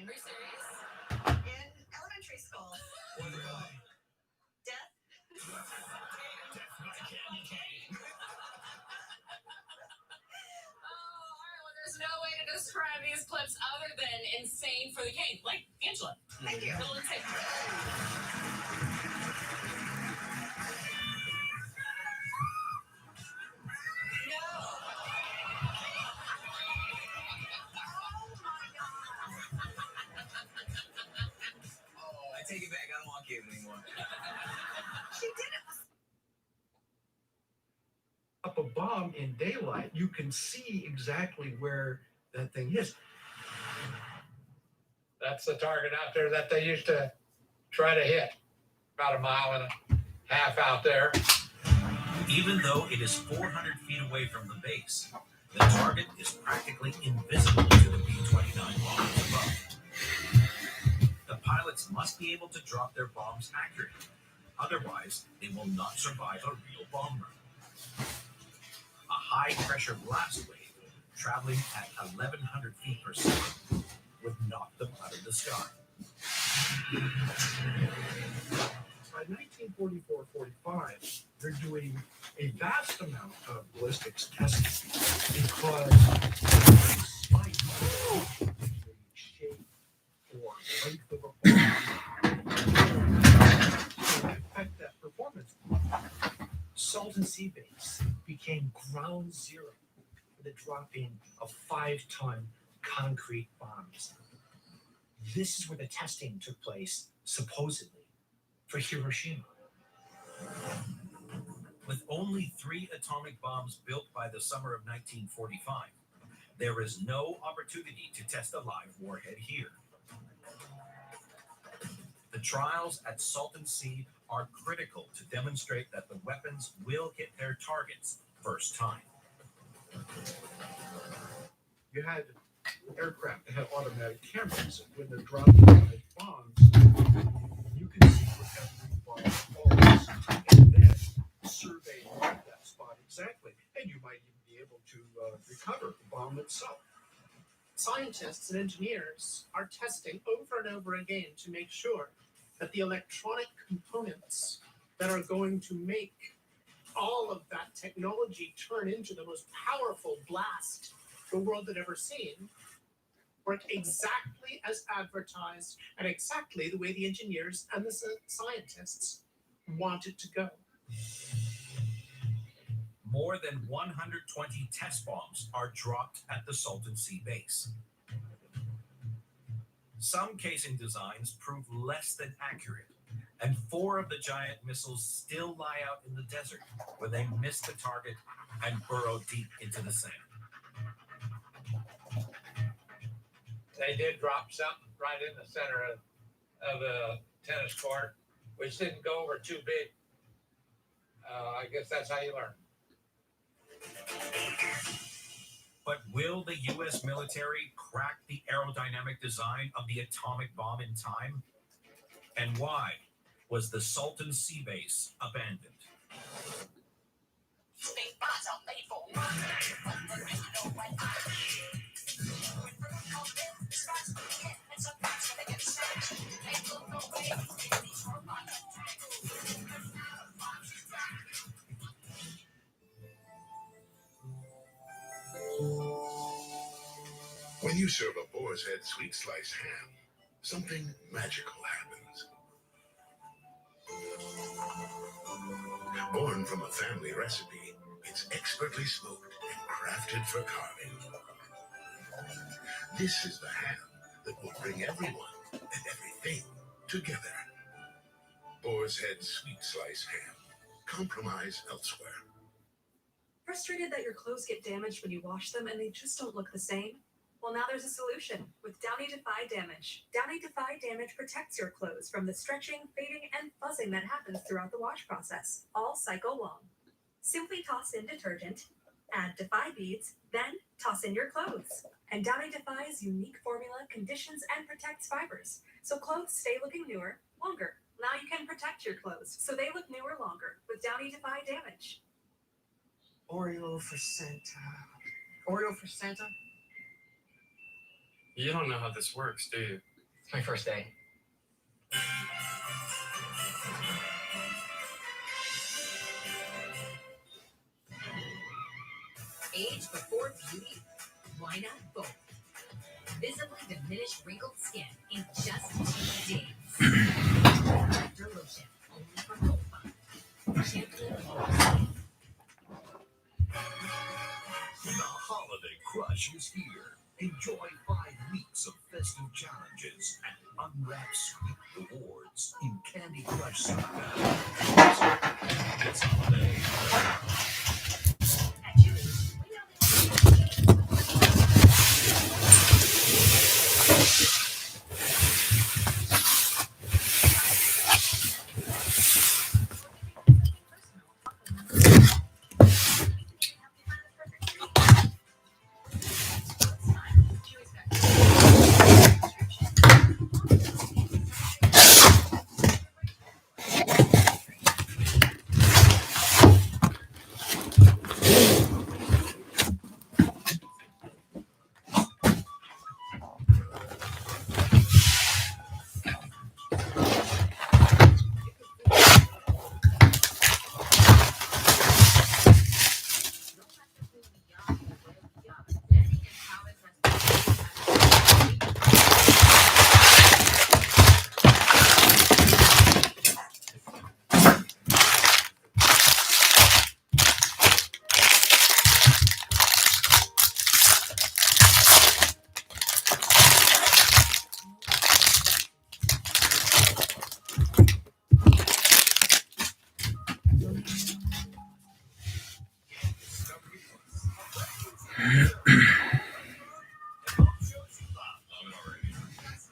Are you serious? In elementary school. What the guy? Death. Death by candy cane. There's no way to describe these clips other than insane for the cane. Like Angela. Thank you. Little insane. I take it back. I don't want kids anymore. She did it. Up a bomb in daylight, you can see exactly where that thing is. That's the target out there that they used to try to hit. About a mile and a half out there. Even though it is 400 feet away from the base, the target is practically invisible to the B-29 bombers above. The pilots must be able to drop their bombs accurately. Otherwise, they will not survive a real bomb run. A high-pressure blast wave traveling at 1,100 feet per second would knock them out of the sky. By 1944-45, they're doing a vast amount of ballistics testing because despite the shape or length of a bomb to affect that performance, Salton Sea Base became ground zero for the dropping of 5-ton concrete bombs. This is where the testing took place, supposedly, for Hiroshima. With only 3 atomic bombs built by the summer of 1945, there is no opportunity to test a live warhead here. The trials at Salton Sea are critical to demonstrate that the weapons will hit their targets first time. You had aircraft that had automatic cameras, and when they're dropping live bombs, you can see where every bomb falls, and then survey that spot exactly, and you might even be able to recover the bomb itself. Scientists and engineers are testing over and over again to make sure that the electronic components that are going to make all of that technology turn into the most powerful blast the world had ever seen work exactly as advertised and exactly the way the engineers and the scientists want it to go. More than 120 test bombs are dropped at the Salton Sea Base. Some casing designs prove less than accurate, and 4 of the giant missiles still lie out in the desert where they miss the target and burrow deep into the sand. They did drop something right in the center of the tennis court, which didn't go over too big. I guess that's how you learn. But will the U.S. military crack the aerodynamic design of the atomic bomb in time? And why was the Salton Sea Base abandoned? When you serve a boar's head sweet slice ham, something magical happens. Born from a family recipe, it's expertly smoked and crafted for carving. This is the ham that will bring everyone and everything together. Boar's head sweet slice ham. Compromise elsewhere. Frustrated that your clothes get damaged when you wash them and they just don't look the same? Well, now there's a solution with Downy Defy Damage. Downy Defy Damage protects your clothes from the stretching, fading, and fuzzing that happens throughout the wash process, all cycle long. Simply toss in detergent, add Defy beads, then toss in your clothes. And Downy Defy's unique formula conditions and protects fibers, so clothes stay looking newer, longer. Now you can protect your clothes so they look newer longer with Downy Defy Damage. Oreo for Santa. Oreo for Santa? You don't know how this works, do you? It's my first day. Age before beauty? Why not both? Visibly diminish wrinkled skin in just 2 days. Corrector lotion, only from Bowman. Shampoo. The holiday crush is here. Enjoy 5 weeks of festive challenges and unwrap sweet rewards in Candy Crush Sundown. It's holiday. At Julie's, we know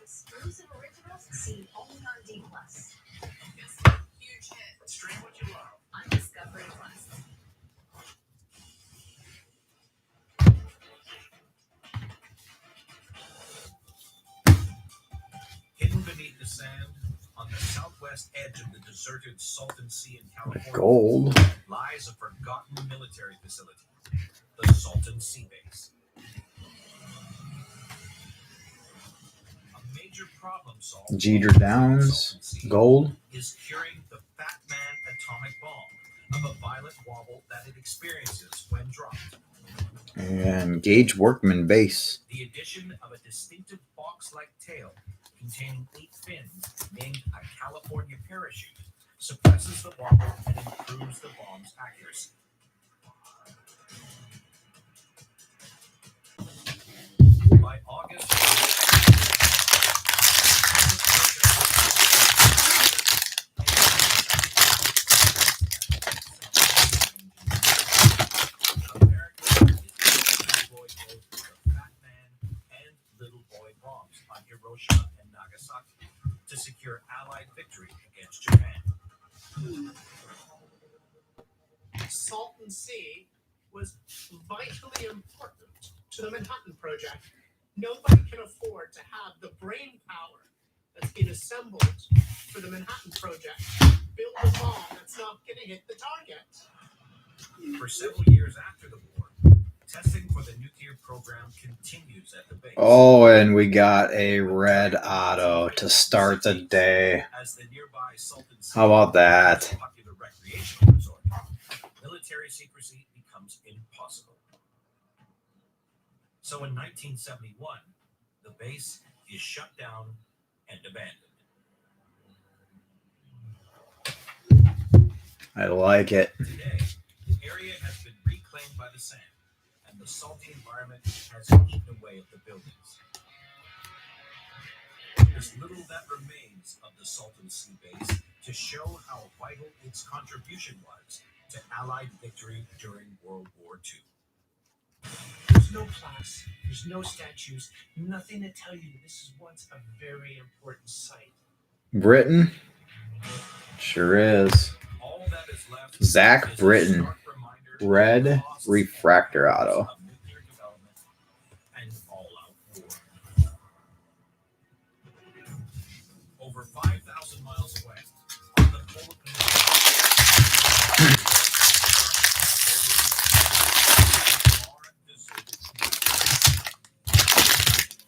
exclusive originals seen only on D+. Huge hit. Stream what you love. On Discovery Plus. Hidden beneath the sand, on the southwest edge of the deserted Salton Sea in California, Gold. lies a forgotten military facility, the Salton Sea Base. A major problem solved Jeter Downs. Gold. is curing the Fat Man atomic bomb of a violent wobble that it experiences when dropped. And Gage Workman base. The addition of a distinctive box-like tail containing 8 fins named a California parachute suppresses the wobble and improves the bomb's accuracy. By August, America is deployed both the Fat Man and Little Boy bombs on Hiroshima and Nagasaki to secure Allied victory against Japan. Salton Sea was vitally important to the Manhattan Project. Nobody can afford to have the brain power that's been assembled for the Manhattan Project build a bomb that's not going to hit the target. For several years after the war, testing for the nuclear program continues at the base. Oh, and we got a red auto to start the day. As the nearby Salton Sea How about that? is a popular recreational resort, military secrecy becomes impossible. So in 1971, the base is shut down and abandoned. I like it. Today, the area has been reclaimed by the sand, and the salty environment has eaten away at the buildings. There's little that remains of the Salton Sea Base to show how vital its contribution was to Allied victory during World War II. There's no plaques, there's no statues, nothing to tell you this is once a very important site. Britain? Sure is. All that is left Zach is a Britton. stark reminder of Red the costs refractor and auto. of nuclear development and all-out war. Over 5,000 miles away, on the polar peninsula,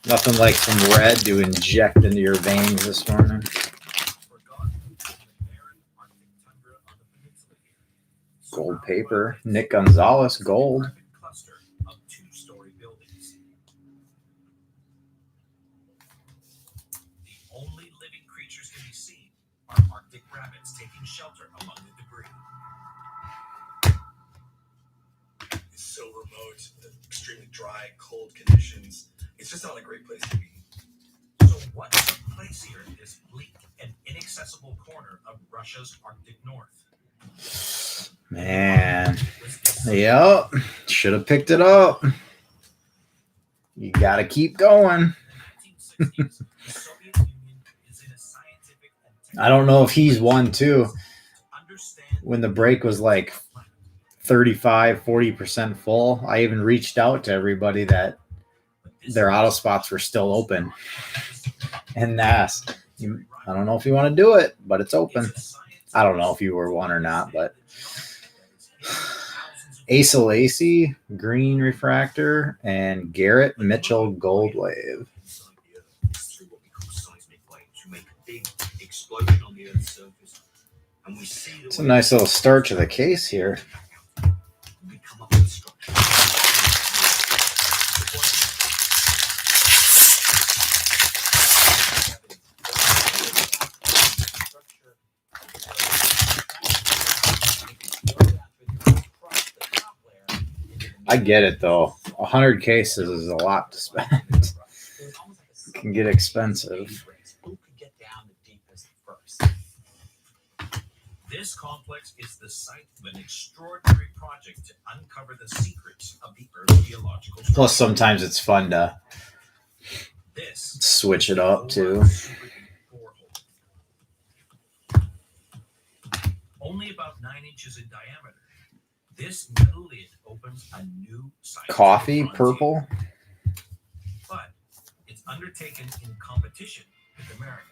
Nothing like some red to inject into your veins this morning. Gold paper. Nick Gonzalez, gold. Cluster of two-story buildings. The only living creatures to be seen are Arctic rabbits taking shelter among the debris. It's so remote, extremely dry, cold conditions. It's just not a great place to be. So what took place here in this bleak and inaccessible corner of Russia's Arctic North? Man. Yep. Should have picked it up. You got to keep going. I don't know if he's one too. When the break was like 35, 40% full, I even reached out to everybody that their auto spots were still open and asked, I don't know if you want to do it, but it's open. I don't know if you were one or not, but Asa Lacey, green refractor, and Garrett Mitchell, gold wave. Through what we call seismic waves, we make a big explosion on the Earth's surface, and we see the It's a nice little start to the case here. we come up with structure. I get it though. 100 cases is a lot to spend. It can get expensive. Who could get down the deepest first? This complex is the site of an extraordinary project to uncover the secrets of the Earth's geological structure. Plus, sometimes it's fun to This switch it up too. Only about 9 inches in diameter. This metal lid opens a new scientific Coffee, frontier. purple. But it's undertaken in competition with America.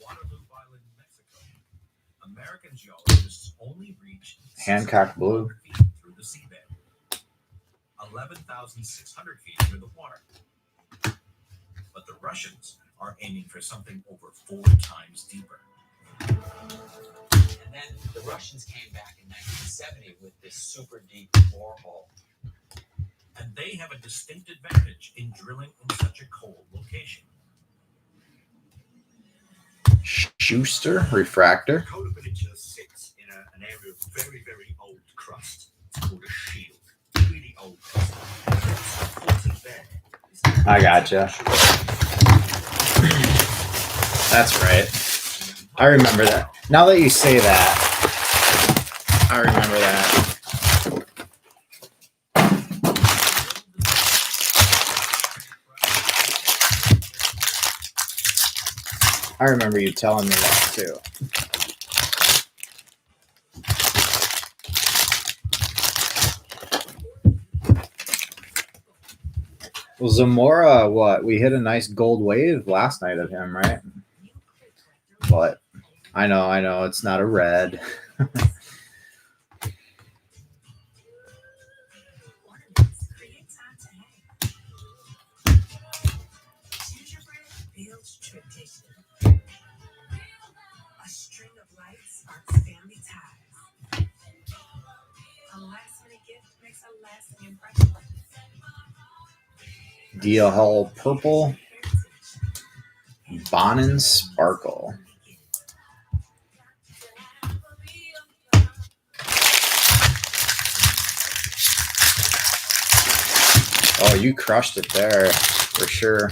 Waterloo Island, Mexico. American geologists only reach Hancock blue. 600 feet through the seabed, 11,600 feet under the water. But the Russians are aiming for something over 4 times deeper. And then the Russians came back in 1970 with this super deep borehole. And they have a distinct advantage in drilling in such a cold location. Schuster, refractor. Polar Peninsula sits in an area of very, very old crust. It's called a shield. Really old crust. What's there is I gotcha. That's right. I remember that. Now that you say that, I remember that. I remember you telling me that too. Well, Zamora, what? We hit a nice gold wave last night of him, right? But I know, it's not a red. Builds tradition. A string of lights sparks family ties. A last-minute gift makes a lasting impression. DL purple. Bonin sparkle. Oh, you crushed it there for sure.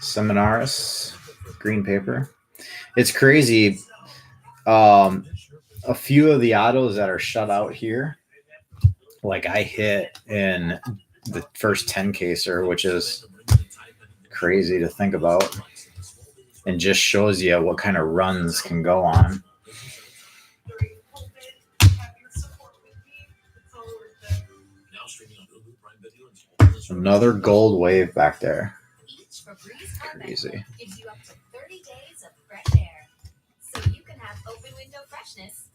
Seminaris, green paper. It's crazy. A few of the autos that are shut out here, like I hit in the first 10 caser, which is crazy to think about, and just shows you what kind of runs can go on. Another gold wave back there. Each Febreze carpet Crazy. gives you up to 30 days of fresh air, so you can have open window freshness,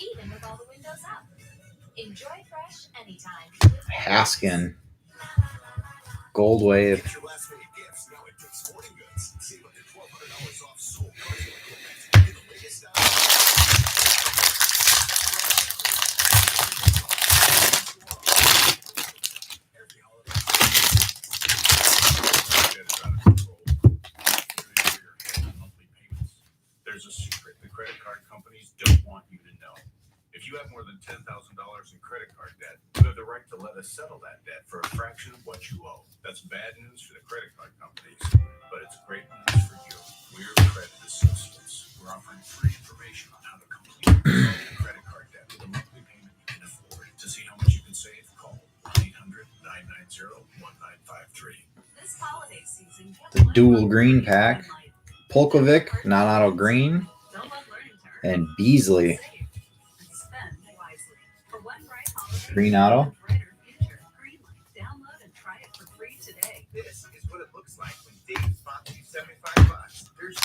even with all the windows up. Enjoy fresh anytime. with Haskin. Gold wave. Get your last minute gifts now at Dick's Sporting Goods. Save up to $1,200 off Soul cardio equipment. Get the latest style. Every holiday. Get it out of control. Here's your monthly payments. There's a secret the credit card companies don't want you to know. If you have more than $10,000 in credit card debt, you have the right to let us settle that debt for a fraction of what you owe. That's bad news for the credit card companies, but it's great news for you. We're Credit Associates. We're offering free information on how to completely resolve your credit card debt with a monthly payment you can afford. To see how much you can save, call 1-800-990-1953. This holiday season, get The one dual month green free pack. Green Light. Polkovic, non-auto green, Don't let learning turn. and Beasley. Save and spend wisely. For one bright holiday, Green auto. a brighter future. Green Light. Download and try it for free today. This is what it looks like when Dave sponsors you $75. There's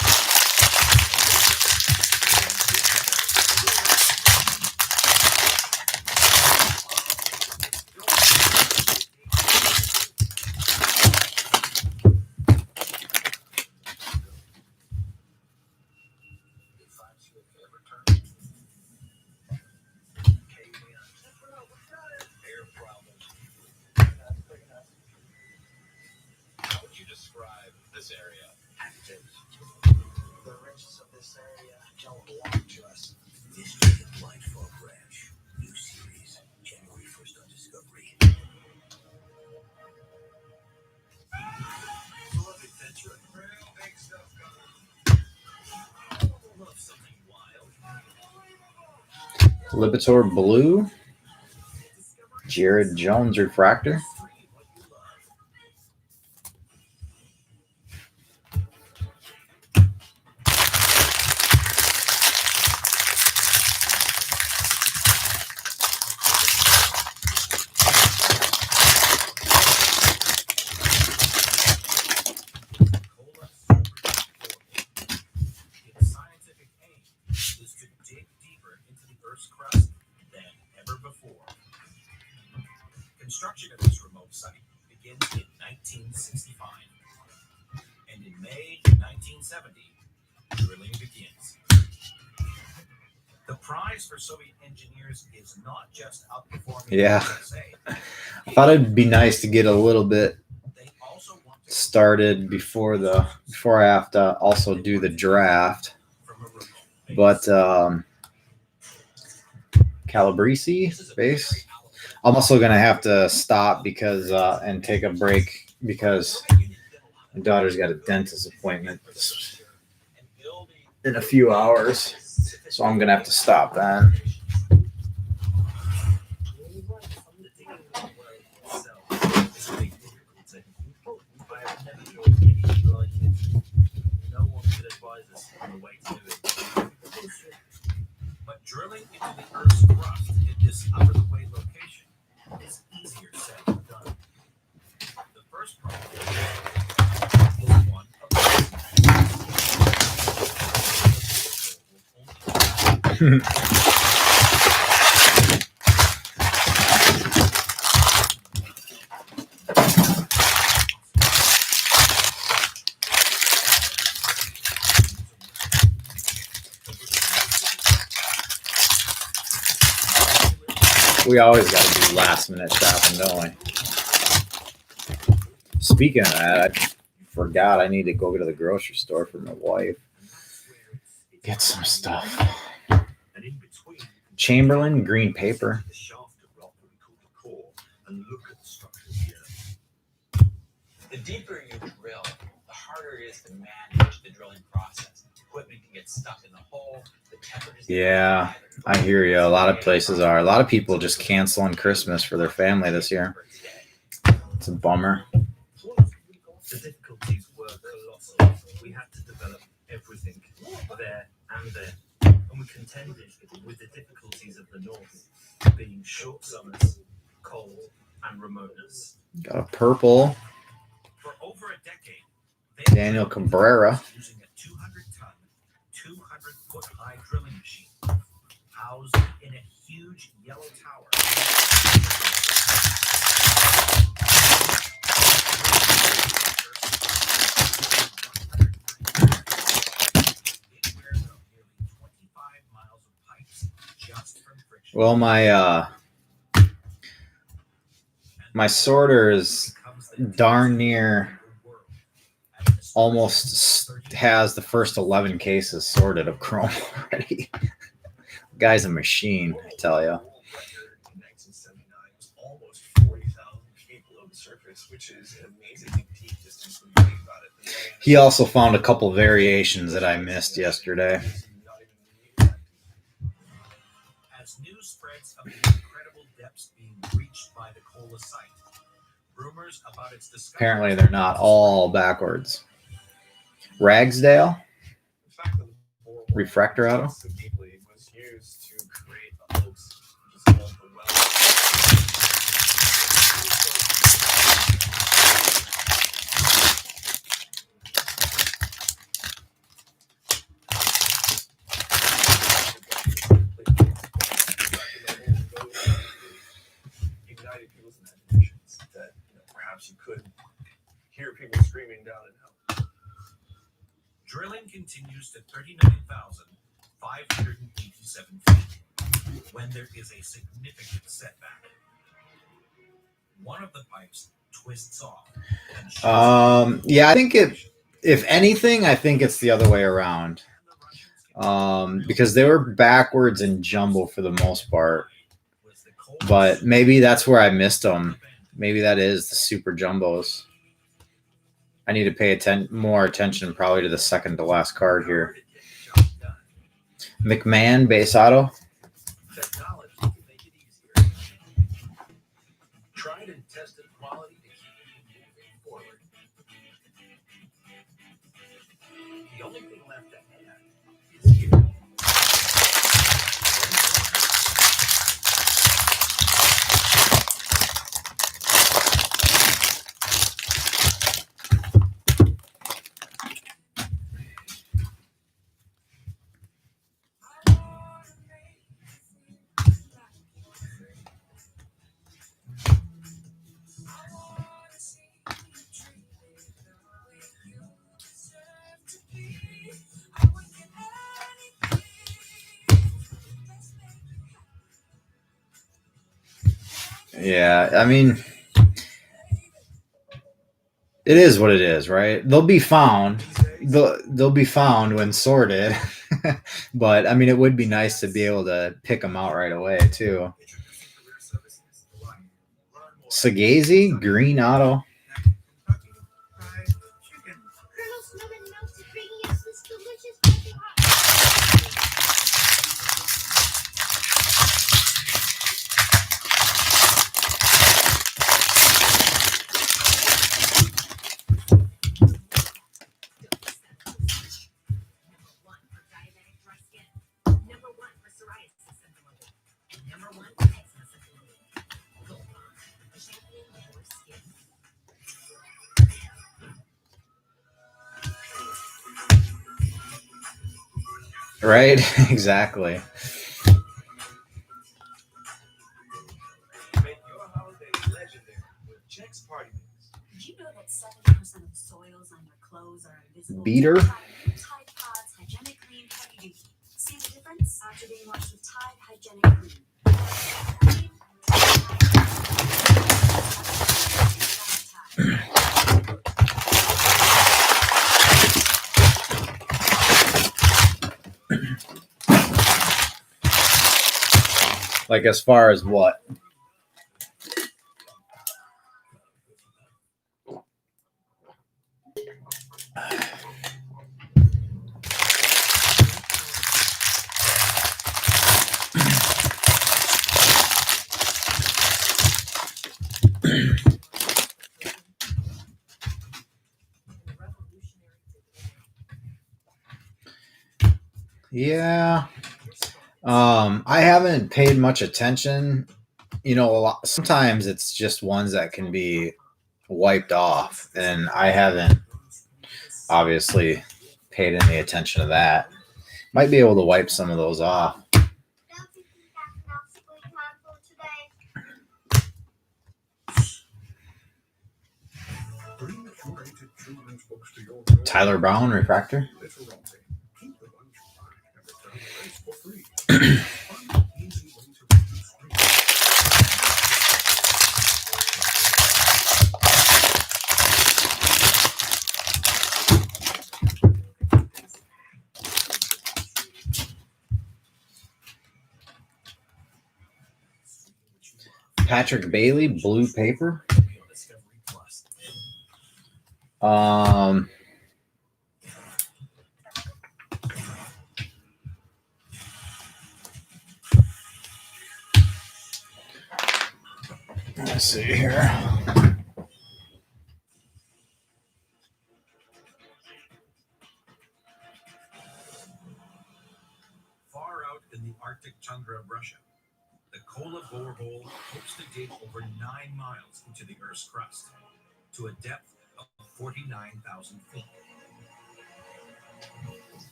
air problems. How would you describe this area? Active. The riches of this area don't belong to us. Mystery of Blind Fog Ranch. New series. January 1st on Discovery. Love adventure. Real big stuff coming. Love something wild. Lipitor blue. Jared Jones refractor. Stream what you love. Cola Super. Its scientific aim is to dig deeper into the Earth's crust than ever before. Construction of this remote site begins in 1965. And in May 1970, drilling begins. The prize for Soviet engineers is not just outperforming Yeah. the USA. I thought it'd be nice to get a little bit They also want to started before I have to also do the draft. from a remote base. But Calabrese base. I'm also gonna have to stop because and take a break because my daughter's got a dentist appointment in a few hours, so I'm gonna have to stop then. But drilling into the Earth's crust in this out-of-the-way location is easier said than done. The first problem is one of We always got to do last minute shopping, don't we? Speaking of that, I forgot I need to go to the grocery store for my wife. Get some stuff. And in between, you can Chamberlain green paper. the shaft of rock that we call the core and look at the structure here. The deeper you drill, the harder it is to manage the drilling process. Equipment can get stuck in the hole. The temperatures. Yeah, I hear you. A lot of places are. A lot of people just canceling Christmas for their family this year. It's a bummer. The difficulties were colossal. We had to develop everything there and there. And we contended with the difficulties of the north, being short summers, cold, and remoteness. Got a purple For over a decade, Daniel Cabrera. using a 200-ton, 200-foot-high drilling machine housed in a huge yellow tower. Well, my sorter is darn near almost has the first 11 cases sorted of chrome already. Guy's a machine, I tell you. In 1979 was almost 40,000 feet below the surface, which is an amazingly deep distance when you think about it. He also found a couple variations that I missed yesterday. As news spreads of the incredible depths being reached by the Kola site, rumors about its discovery. Apparently, they're not all backwards. Ragsdale, refractor auto. So deeply was used to create a hoax, which is called the well. Ignited people's imaginations that perhaps you could hear people screaming down and out. Drilling continues to 39,587 feet when there is a significant setback. One of the pipes twists off. Yeah, I think if anything, I think it's the other way around. Because they were backwards and jumbo for the most part. But maybe that's where I missed them. Maybe that is the super jumbos. I need to pay more attention probably to the second to last card here. McMahon base auto. Technology can make it easier. Tried and tested quality to keep you moving forward. The only thing left to add is you. Yeah, I mean, it is what it is, right? They'll be found. They'll be found when sorted. But I mean, it would be nice to be able to pick them out right away too. Sagazy, green auto. Right? Exactly. Make your holiday legendary with Chex Party Mix. Did you know that 70% of the soils on your clothes are invisible? Beater. Tide Pods Hygienic Clean Heavy Duty. See the difference after being washed with Tide Hygienic Clean. Like as far as what? Yeah. I haven't paid much attention you know, sometimes it's just ones that can be wiped off, and I haven't obviously paid any attention to that. Might be able to wipe some of those off. Bring curated children's books to your Tyler Brown refractor. Literati. Keep the ones you like and return the rest for free. Fun, easy way to reduce reading. Patrick Bailey, blue paper. Let's see here. Far out in the Arctic tundra of Russia, the Kola borehole hopes to dig over 9 miles into the Earth's crust to a depth of 49,000 feet.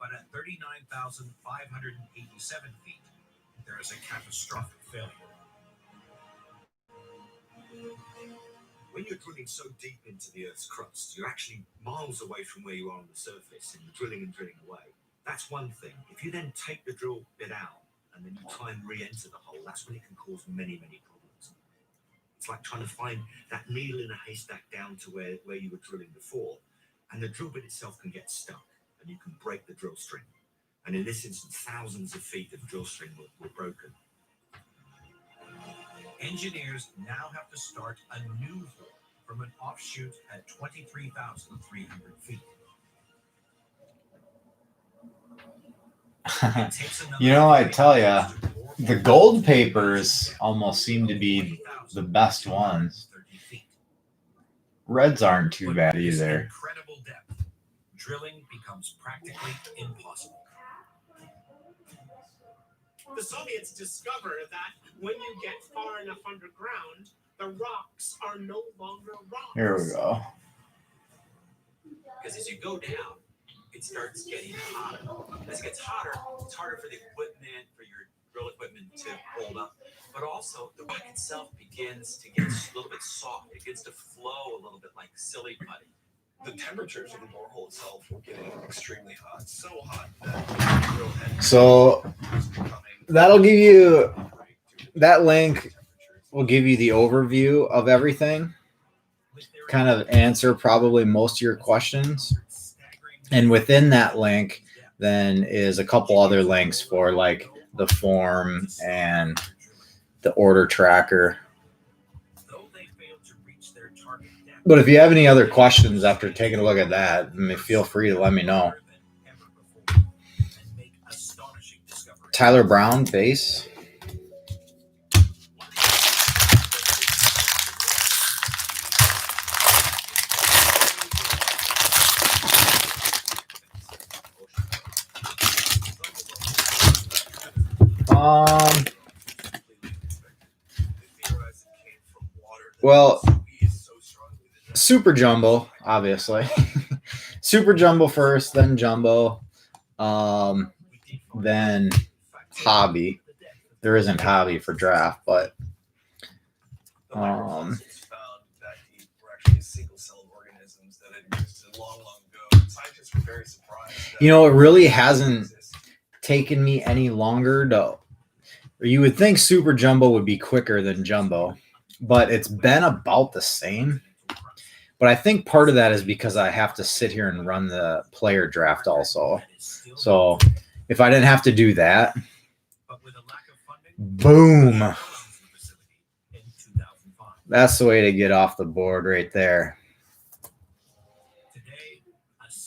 But at 39,587 feet, there is a catastrophic failure. When you're drilling so deep into the Earth's crust, you're actually miles away from where you are on the surface, and you're drilling and drilling away. That's one thing. If you then take the drill bit out and then you try and re-enter the hole, that's when it can cause many, many problems. It's like trying to find that needle in a haystack down to where you were drilling before, and the drill bit itself can get stuck, and you can break the drill string. And in this instance, thousands of feet of drill string were broken. Engineers now have to start a new hole from an offshoot at 23,300 feet. You know, I tell you, the gold papers almost seem to be the best ones. Reds aren't too bad either. Incredible depth. Drilling becomes practically impossible. The Soviets discover that when you get far enough underground, the rocks are no longer rocks. Here we go. Because as you go down, it starts getting hotter. As it gets hotter, it's harder for the equipment, for your drill equipment to hold up. But also, the rock itself begins to get a little bit soft. It begins to flow a little bit like silly putty. The temperatures of the borehole itself were getting extremely hot. So hot that the drill head So that'll give you, that link will give you the overview of everything, kind of answer probably most of your questions. And within that link, then is a couple other links for like the form and the order tracker. But if you have any other questions after taking a look at that, feel free to let me know. Tyler Brown, base. Well, Super Jumbo, obviously. Super Jumbo first, then Jumbo, then Hobby. There isn't Hobby for draft, but found that they were actually single-celled organisms that had existed long, long ago. Scientists were very surprised. You know, it really hasn't taken me any longer to. You would think Super Jumbo would be quicker than Jumbo, but it's been about the same. But I think part of that is because I have to sit here and run the player draft also. So if I didn't have to do that, boom. That's the way to get off the board right there.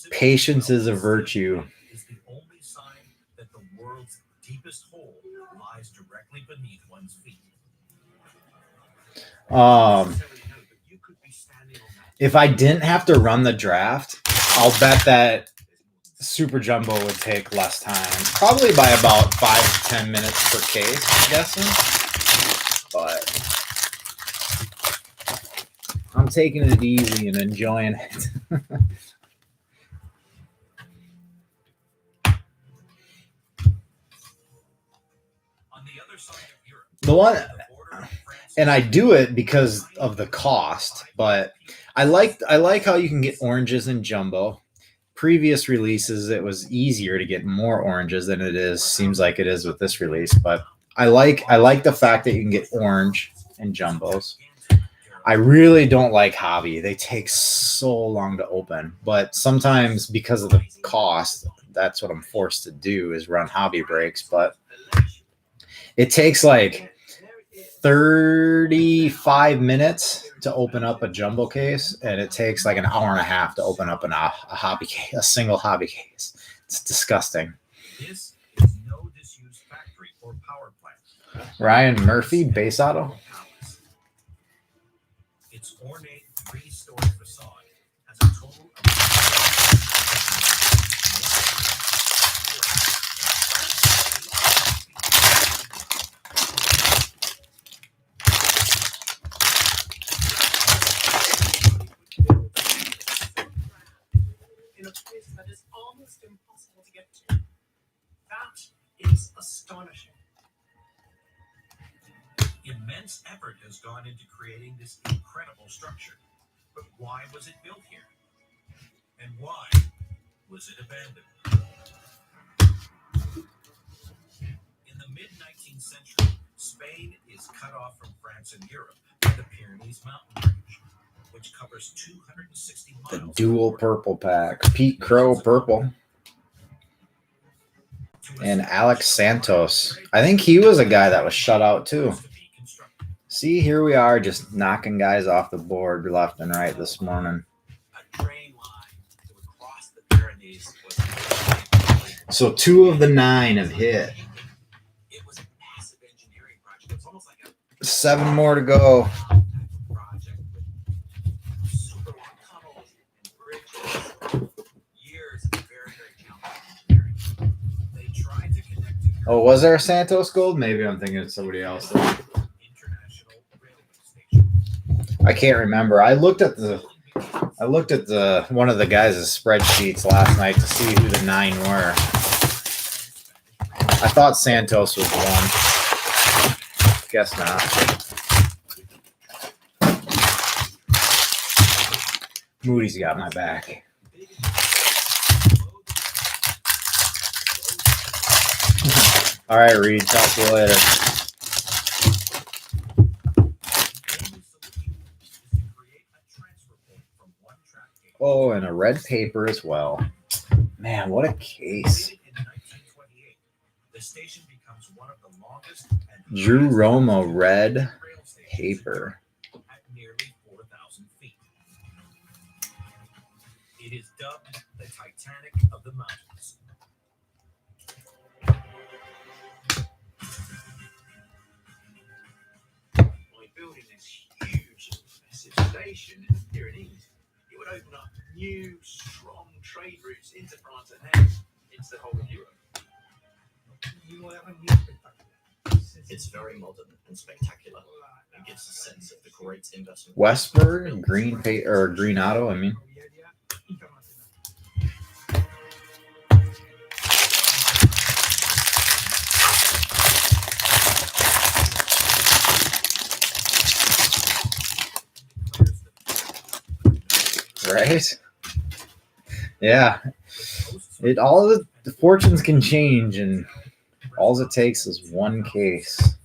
Patience is a virtue. Deepest hole lies directly beneath one's feet. If I didn't have to run the draft, I'll bet that Super Jumbo would take less time, probably by about 5 to 10 minutes per case, I'm guessing. but I'm taking it easy and enjoying it. On the other side of Europe, The one, the border of France and I do it because of the cost, but I like how you can get oranges in jumbo. Previous releases, it was easier to get more oranges than seems like it is with this release, but I like the fact that you can get orange in jumbos. I really don't like hobby. They take so long to open, but sometimes because of the cost, that's what I'm forced to do is run hobby breaks, but it takes like 35 minutes to open up a jumbo case, and it takes like an hour and a half to open up a hobby case, a single hobby case. It's disgusting. This is no disused factory or power plant. Ryan Murphy, base auto. Its ornate three-story facade has a total in a place that is almost impossible to get to. That is astonishing. immense effort has gone into creating this incredible structure. But why was it built here? And why was it abandoned? In the mid-19th century, Spain is cut off from France and Europe by the Pyrenees mountain range, which covers 260 miles. The dual purple pack. Pete Crow purple. And Alex Santos. I think he was a guy that was shut out too. See, here we are just knocking guys off the board left and right this morning. A train line to across the Pyrenees was So 2 of the 9 have hit. it was a massive engineering project. It was almost like a 7 more to go. project with super long tunnels and bridges. Years of very, very challenging engineering. They tried to connect to Oh, was there a Santos Gold? Maybe I'm thinking of somebody else. International Railway Station. I can't remember. I looked at the one of the guys' spreadsheets last night to see who the 9 were. I thought Santos was one. Guess not. Moody's got my back. All right, Reed. Talk to you later. Oh, and a red paper as well. Man, what a case. In 1928, the station becomes one of the longest and Drew highest Roma red rail stations paper. at nearly 4,000 feet. It is dubbed the Titanic of the mountains. By building this huge and massive station in the Pyrenees, it would open up new, strong trade routes into France and hence into the whole of Europe. It's very modern and spectacular. It gives a sense of the great investment. Westberg, green auto, I mean. Right? Yeah. All of the fortunes can change, and all it takes is one case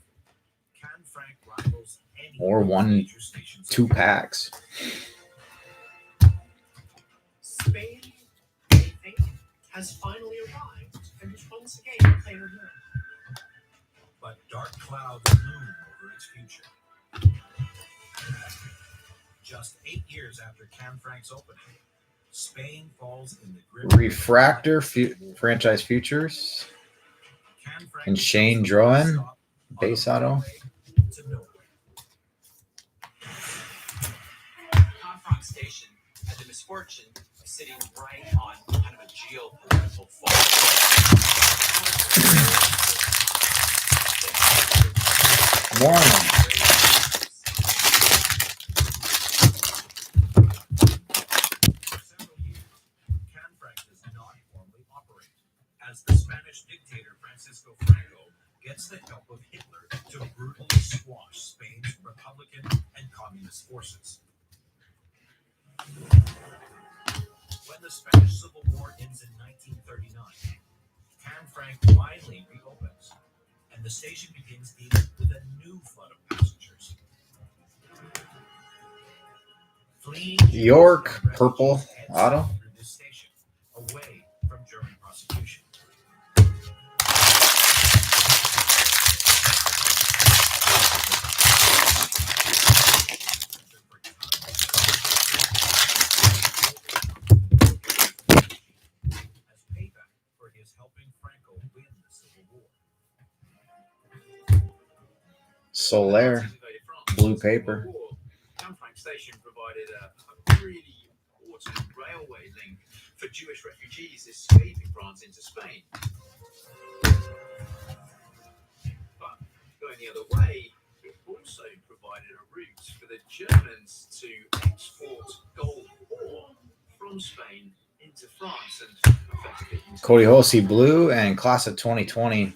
or 2 packs. Spain, I think, has finally arrived and is once again playing her. But dark clouds loom over its future. Just 8 years after Canfranc's opening, Spain falls in the grip. Refractor franchise futures and Shane Drohan, base auto. Canfranc Station had the misfortune of sitting right on kind of a geopolitical fault. Morning. as the Spanish dictator Francisco Franco gets the help of Hitler to brutally squash Spain's Republican and Communist forces. When the Spanish Civil War ends in 1939, Can Frank finally reopens, and the station begins dealing with a new flood of passengers. Fleeing York, purple auto. this station, away from German prosecution. As payback for his helping Franco win the Civil War. Solaire, blue paper. Can Frank Station provided a really important railway link for Jewish refugees escaping France into Spain. But going the other way, it also provided a route for the Germans to export gold ore from Spain into France and effectively into Cody Hosey, blue, and class of 2020,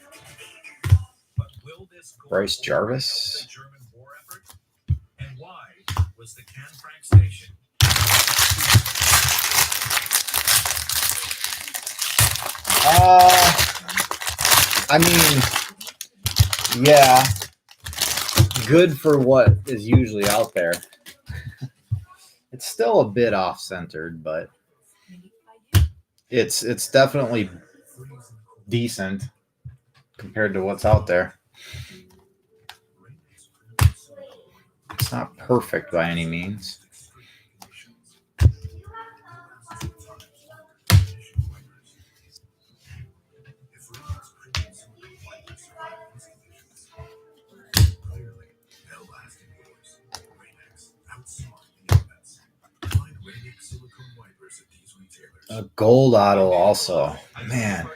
But will this gold Bryce ore Jarvis. help the German war effort? And why was the Can Frank Station? I mean, yeah, good for what is usually out there. It's still a bit off-centered, but it's definitely decent compared to what's out there. It's not perfect by any means. Clearly, they'll last indoors. Rain-X outsmart the elements. Find Rain-X silicone wipers at these retailers. A gold auto also. Man,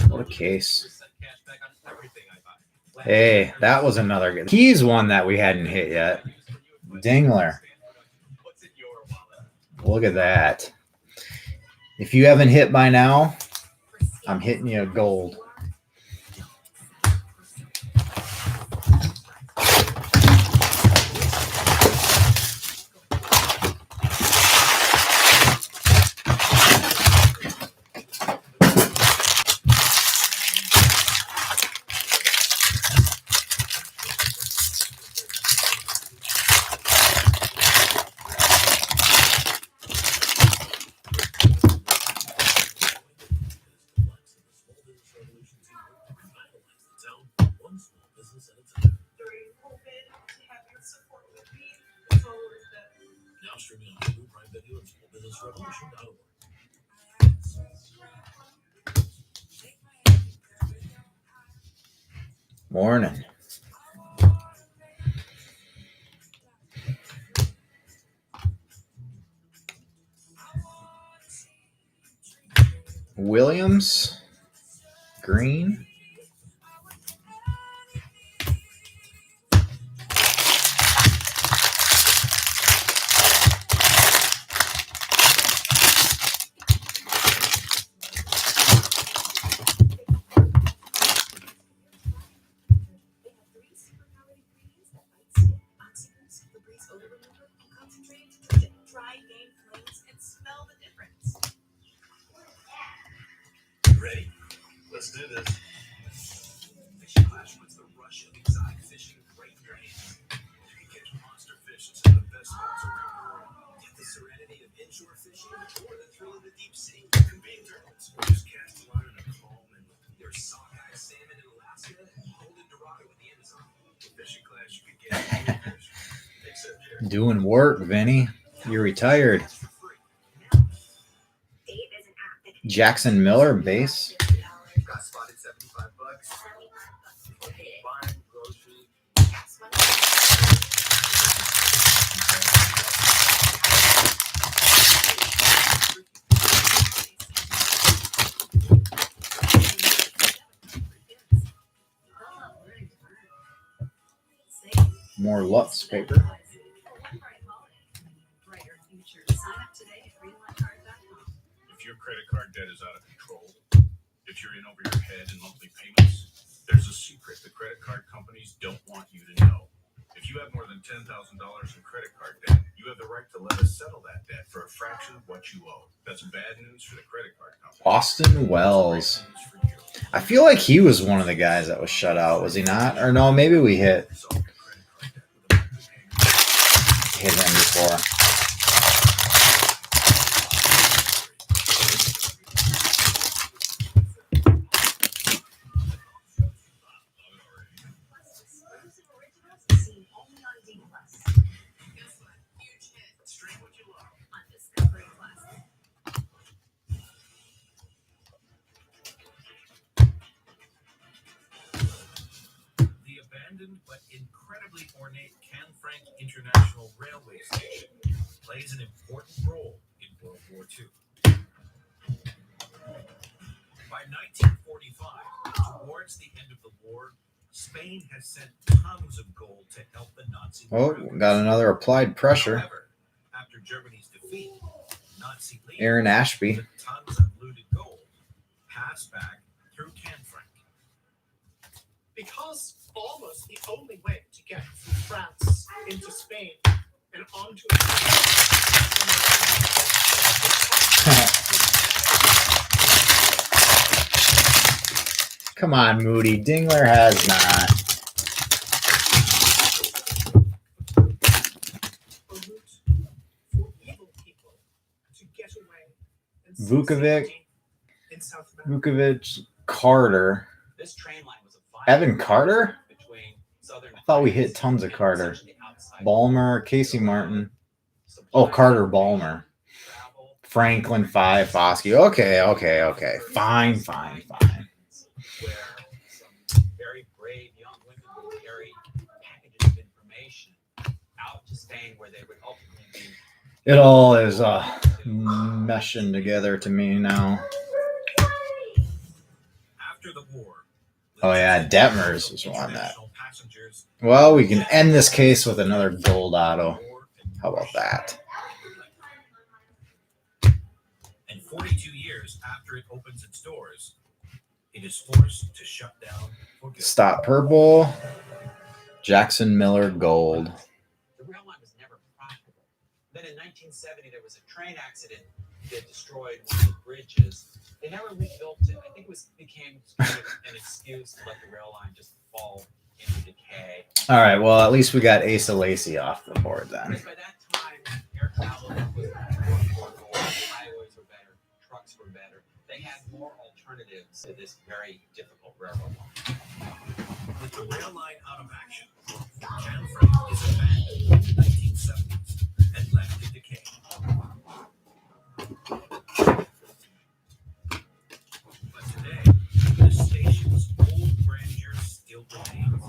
what a case. Hey, that was another good. He's one that we hadn't hit yet. Dingler. Look at that. If you haven't hit by now, I'm hitting you a gold. Now streaming on Hulu, Prime Video, and SmallBusinessRevolution.org. Morning. Williams, green. ready. Let's do this. Fishing Clash puts the rush of exotic fishing right in your hands. You can catch monster fish in some of the best spots around the world. Get the serenity of inshore fishing or the thrill of the deep sea. Convene turtles. Or just cast a line on a calm and there's sockeye salmon in Alaska and golden dorado in the Amazon. With Fishing Clash, you can get any fish. Except Jared. Doing work, Vinny. You're retired. Jackson Miller, base. Got spotted $75. Buying groceries. More Lutz paper. If your credit card debt is out of control, you're in over your head in monthly payments? There's a secret the credit card companies don't want you to know. If you have more than $10,000 in credit card debt, you have the right to let us settle that debt for a fraction of what you owe. That's bad news for the credit card company. Austin Wells. I feel like he was one of the guys that was shut out, was he not? Or no, maybe we hit him before. Exclusive originals seen only on D+. Guess what? Huge hit. Stream what you love on Discovery Plus. The abandoned but incredibly ornate Canfranc International Railway Station plays an important role in World War II. By 1945, towards the end of the war, Spain has sent tons of gold to help the Nazi Oh, got another applied pressure. However, after Germany's defeat, Nazi leaders Aaron Ashby. took tons of looted gold passed back through Canfranc. Because almost the only way to get from France into Spain and onto Come on, Moody. Dingler has not. a route for evil people to get away and seek Vukovic. safety in South America. Vukovic, Carter. This train line was a Evan Carter? between southern I thought we hit tons of Carter. Balmer, Casey Martin. Oh, Carter Balmer. Franklin 5, Foskey. Okay. Fine. where some very brave young women would carry packages of information out to Spain where they would ultimately be. It all is meshing together to me now. After the war, Oh, yeah, Detmers was one that. Well, we can end this case with another gold auto. How about that? And 42 years after it opens its doors, it is forced to shut down for good. Stop purple. Jackson Miller gold. The rail line was never profitable. Then in 1970, there was a train accident that destroyed one of the bridges. They never rebuilt it. I think it became kind of an excuse to let the rail line just fall into decay. All right, well, at least we got Asa Lacey off the board then. Because by that time, air travel was more highways were better, trucks were better. They had more alternatives to this very difficult railroad line. With the rail line out of action, Canfranc is abandoned in the 1970s and left to decay. But today, the station's old grandeur still remains.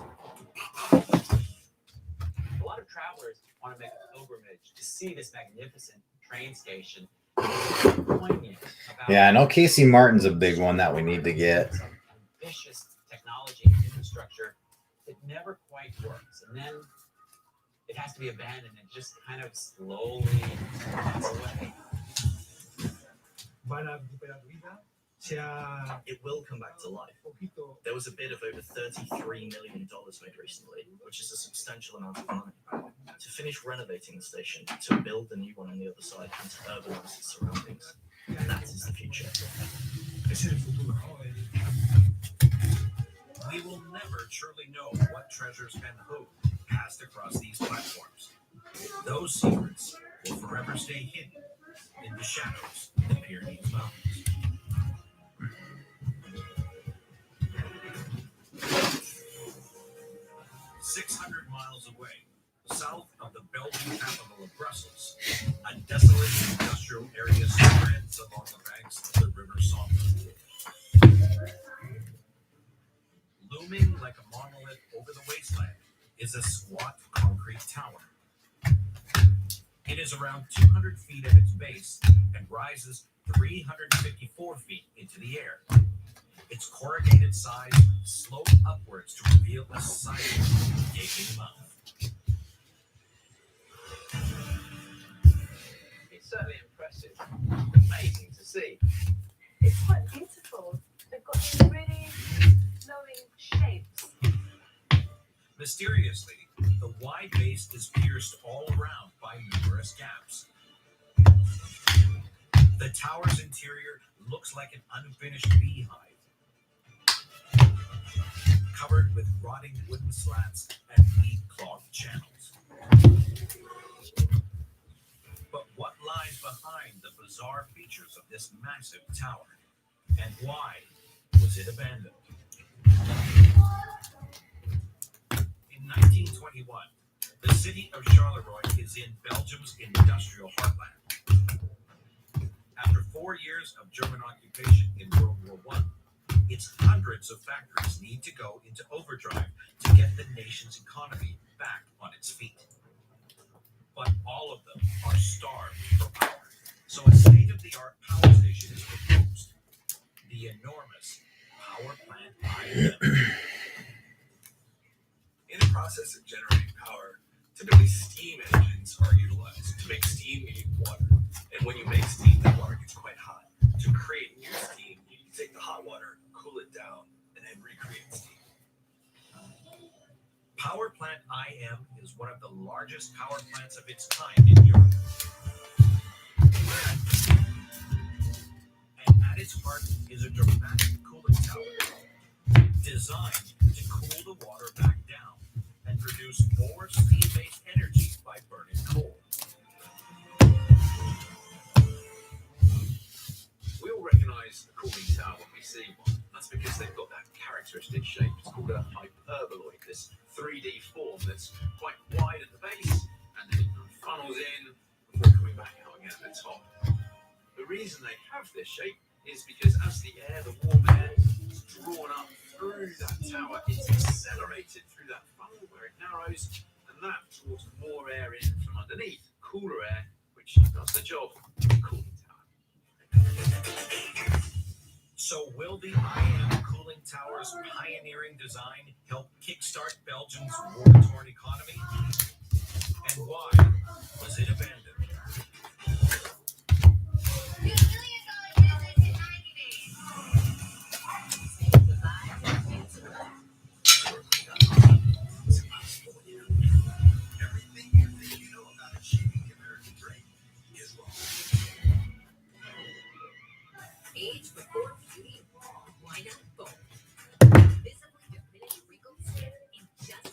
A lot of travelers want to make a pilgrimage to see this magnificent train station. Poignant about Yeah, I know Casey Martin's a big one that we need to get. some ambitious technology and infrastructure that never quite works, and then it has to be abandoned and just kind of slowly rots away. It will come back to life. There was a bid of over $33 million made recently, which is a substantial amount of money, to finish renovating the station, to build a new one on the other side, and to urbanize its surroundings. That is the future. We will never truly know what treasures Van Hook passed across these platforms. Those secrets will forever stay hidden in the shadows of the Pyrenees Mountains. 600 miles away, south of the Belgian capital of Brussels, a desolate industrial area spreads along the banks of the River Somme. Looming like a monolith over the wasteland is a squat concrete tower. It is around 200 feet at its base and rises 354 feet into the air. Its corrugated sides slope upwards to reveal a silent, gaping mouth. It's certainly impressive, amazing to see. It's quite beautiful. They've got Mysteriously, the wide base is pierced all around by numerous gaps. The tower's interior looks like an unfinished beehive, covered with rotting wooden slats and weed-clogged channels. But what lies behind the bizarre features of this massive tower? And why was it abandoned? In 1921, the city of Charleroi is in Belgium's industrial heartland. After 4 years of German occupation in World War I, its hundreds of factories need to go into overdrive to get the nation's economy back on its feet. But all of them are starved for power. So a state-of-the-art power station is proposed. The enormous power plant IM. In the process of generating power, typically steam engines are utilized. To make steam, you need water. And when you make steam, that water gets quite hot. To create new steam, you need to take the hot water, cool it down, and then recreate steam. Power plant IM is one of the largest power plants of its kind in Europe. And at its heart is a dramatic cooling tower designed to cool the water back down and produce more steam-based energy by burning coal. We all recognize the cooling tower when we see one. That's because they've got that characteristic shape. It's called a hyperboloid, this 3D form that's quite wide at the base and then it funnels in before coming back out again at the top. The reason they have this shape is because as the warm air is drawn up through that tower, it's accelerated through that funnel where it narrows, and that draws more air in from underneath, cooler air, which does the job of a cooling tower. So will the IM cooling tower's pioneering design help kickstart Belgium's war-torn economy? And why was it abandoned? Everything you think you know about achieving the American dream is wrong. Age before beauty? Why not both? Visibly diminish wrinkled skin in just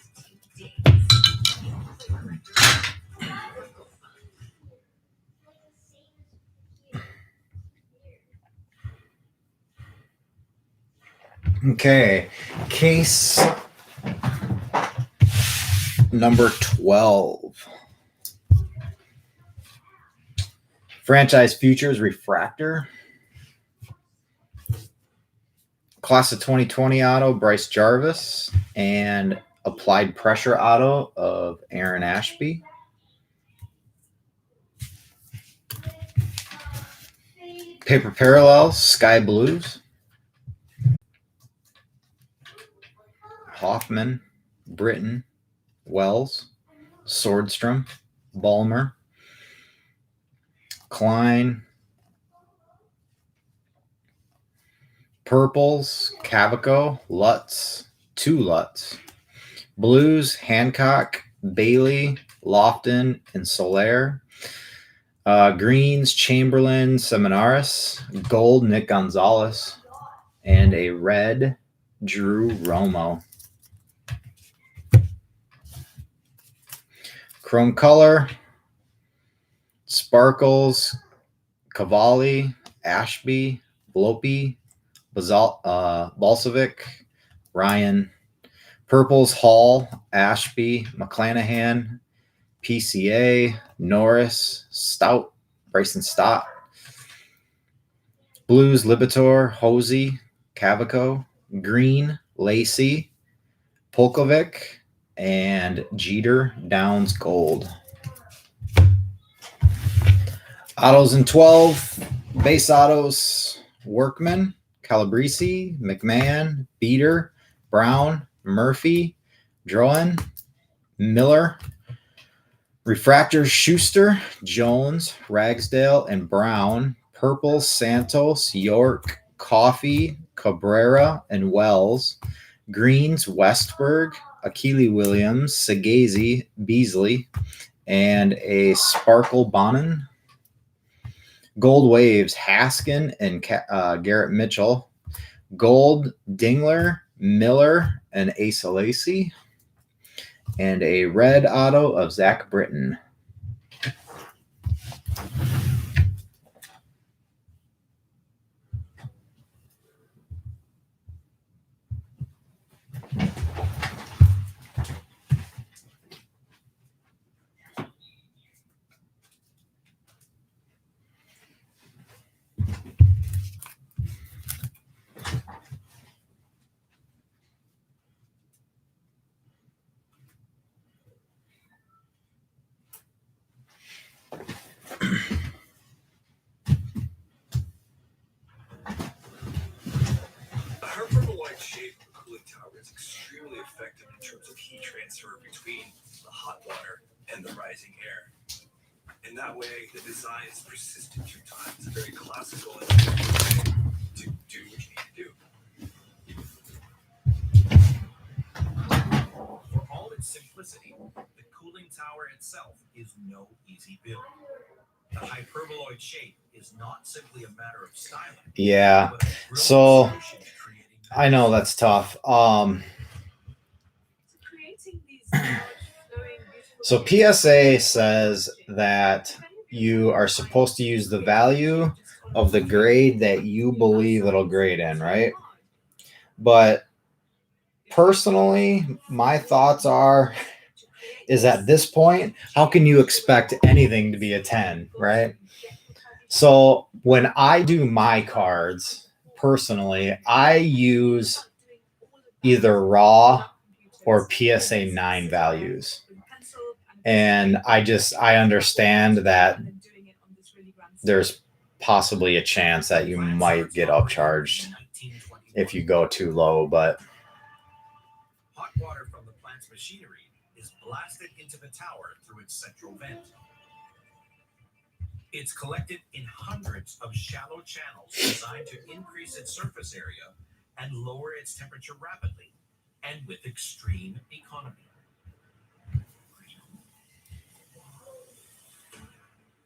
2 days. Wrinkle Fund. Okay, case number 12. Franchise Futures Refractor. Class of 2020 auto, Bryce Jarvis. And Applied Pressure auto of Aaron Ashby. Paper Parallels, Sky Blues. Hoffman, Britton, Wells, Swordstrom, Ballmer, Klein, Purples, Cavaco, Lutz, 2 Lutz, Blues, Hancock, Bailey, Lofton, and Soler. Greens, Chamberlain, Seminaris, Gold, Nick Gonzalez, and a red, Drew Romo. Chrome color, Sparkles, Cavalli, Ashby, Blope, Balsovic, Ryan. Purples, Hall, Ashby, McClanahan, PCA, Norris, Stout, Bryson Stott. Blues, Libator, Hosey, Cavaco, Green, Lacey, Polkovic, and Jeter, Downs, Gold. Autos in 12, base autos, Workman, Calabrese, McMahon, Beater, Brown, Murphy, Droen, Miller. Refractors, Schuster, Jones, Ragsdale, and Brown. Purple, Santos, York, Coffee, Cabrera, and Wells. Greens, Westberg, Achille Williams, Sagazy, Beasley, and a Sparkle Bonin. Gold Waves, Haskin and Garrett Mitchell. Gold, Dingler, Miller, and Asa Lacy. And a red auto of Zach Britton. The hyperboloid shape of the cooling tower is extremely effective in terms of heat transfer between the hot water and the rising air. In that way, the design is persistent through time. It's a very classical and way to do what you need to do. For all its simplicity, the cooling tower itself is no easy build. The hyperboloid shape is not simply a matter of styling. Yeah. So I know that's tough. So PSA says that you are supposed to use the value of the grade that you believe it'll grade in, right? But personally, my thoughts is at this point, how can you expect anything to be a 10, right? So when I do my cards, personally, I use either raw or PSA 9 values. And I understand that there's possibly a chance that you might get upcharged if you go too low, but hot water from the plant's machinery is blasted into the tower through its central vent. It's collected in hundreds of shallow channels designed to increase its surface area and lower its temperature rapidly and with extreme economy.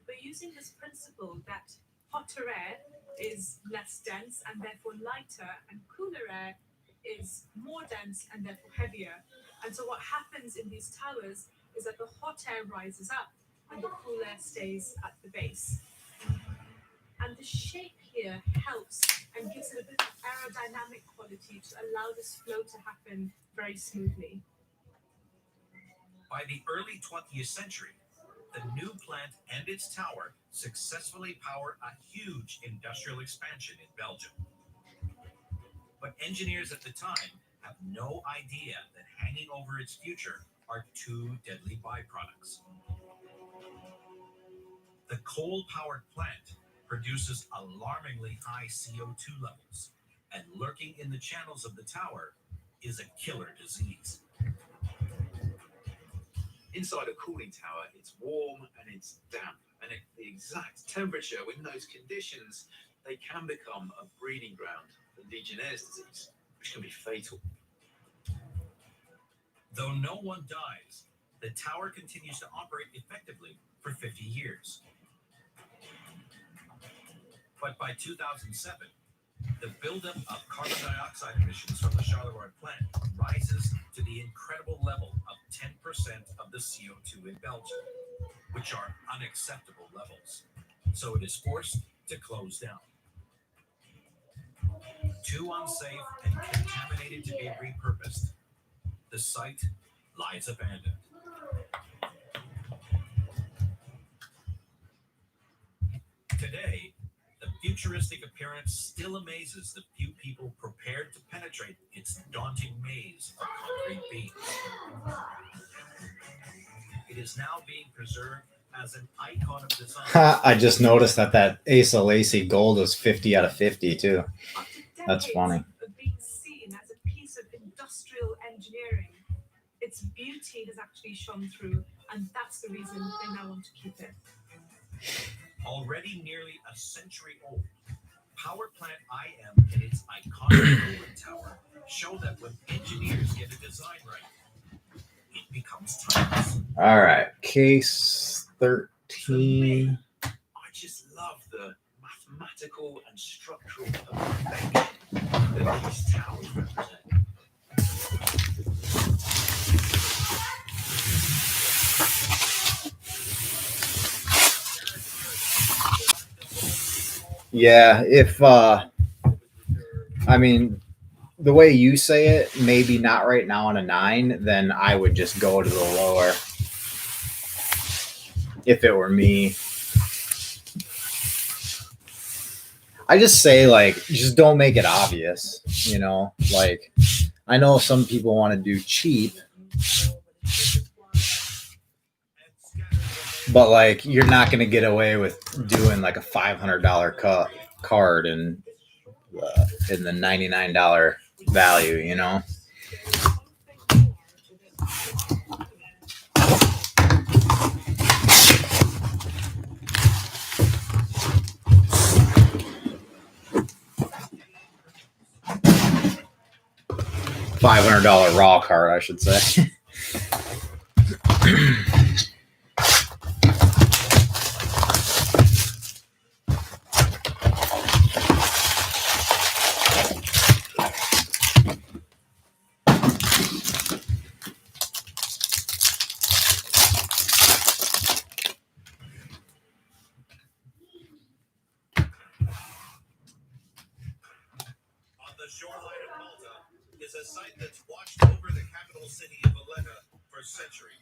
But using this principle that hotter air is less dense and therefore lighter, and cooler air is more dense and therefore heavier. And so what happens in these towers is that the hot air rises up and the cool air stays at the base. And the shape here helps and gives it a bit of aerodynamic quality to allow this flow to happen very smoothly. By the early 20th century, the new plant and its tower successfully power a huge industrial expansion in Belgium. But engineers at the time have no idea that hanging over its future are two deadly byproducts. The coal-powered plant produces alarmingly high CO2 levels, and lurking in the channels of the tower is a killer disease. Inside a cooling tower, it's warm and it's damp, and at the exact temperature in those conditions, they can become a breeding ground for Legionnaire's disease, which can be fatal. Though no one dies, the tower continues to operate effectively for 50 years. But by 2007, the buildup of carbon dioxide emissions from the Charleroi plant rises to the incredible level of 10% of the CO2 in Belgium, which are unacceptable levels. So it is forced to close down. Too unsafe and contaminated to be repurposed, the site lies abandoned. Today, the futuristic appearance still amazes the few people prepared to penetrate its daunting maze of concrete beams. It is now being preserved as an icon of design. I just noticed that Asa Lacy gold was 50 out of 50 too. That's funny. Of being seen as a piece of industrial engineering, its beauty has actually shone through, and that's the reason they now want to keep it. Already nearly a century old, Power Plant IM and its iconic cooling tower show that when engineers get a design right, All right, case 13. I just love the mathematical and structural perfection that these towers represent. Yeah, if I mean, the way you say it, maybe not right now on a 9, then I would just go to the lower if it were me. I just say, like, just don't make it obvious, you know? Like, I know some people want to do cheap, but, like, you're not going to get away with doing, like, a $500 card in the $99 value, you know? $500 raw card, I should say. On the shoreline of Malta is a site that's watched over the capital city of Valletta for centuries.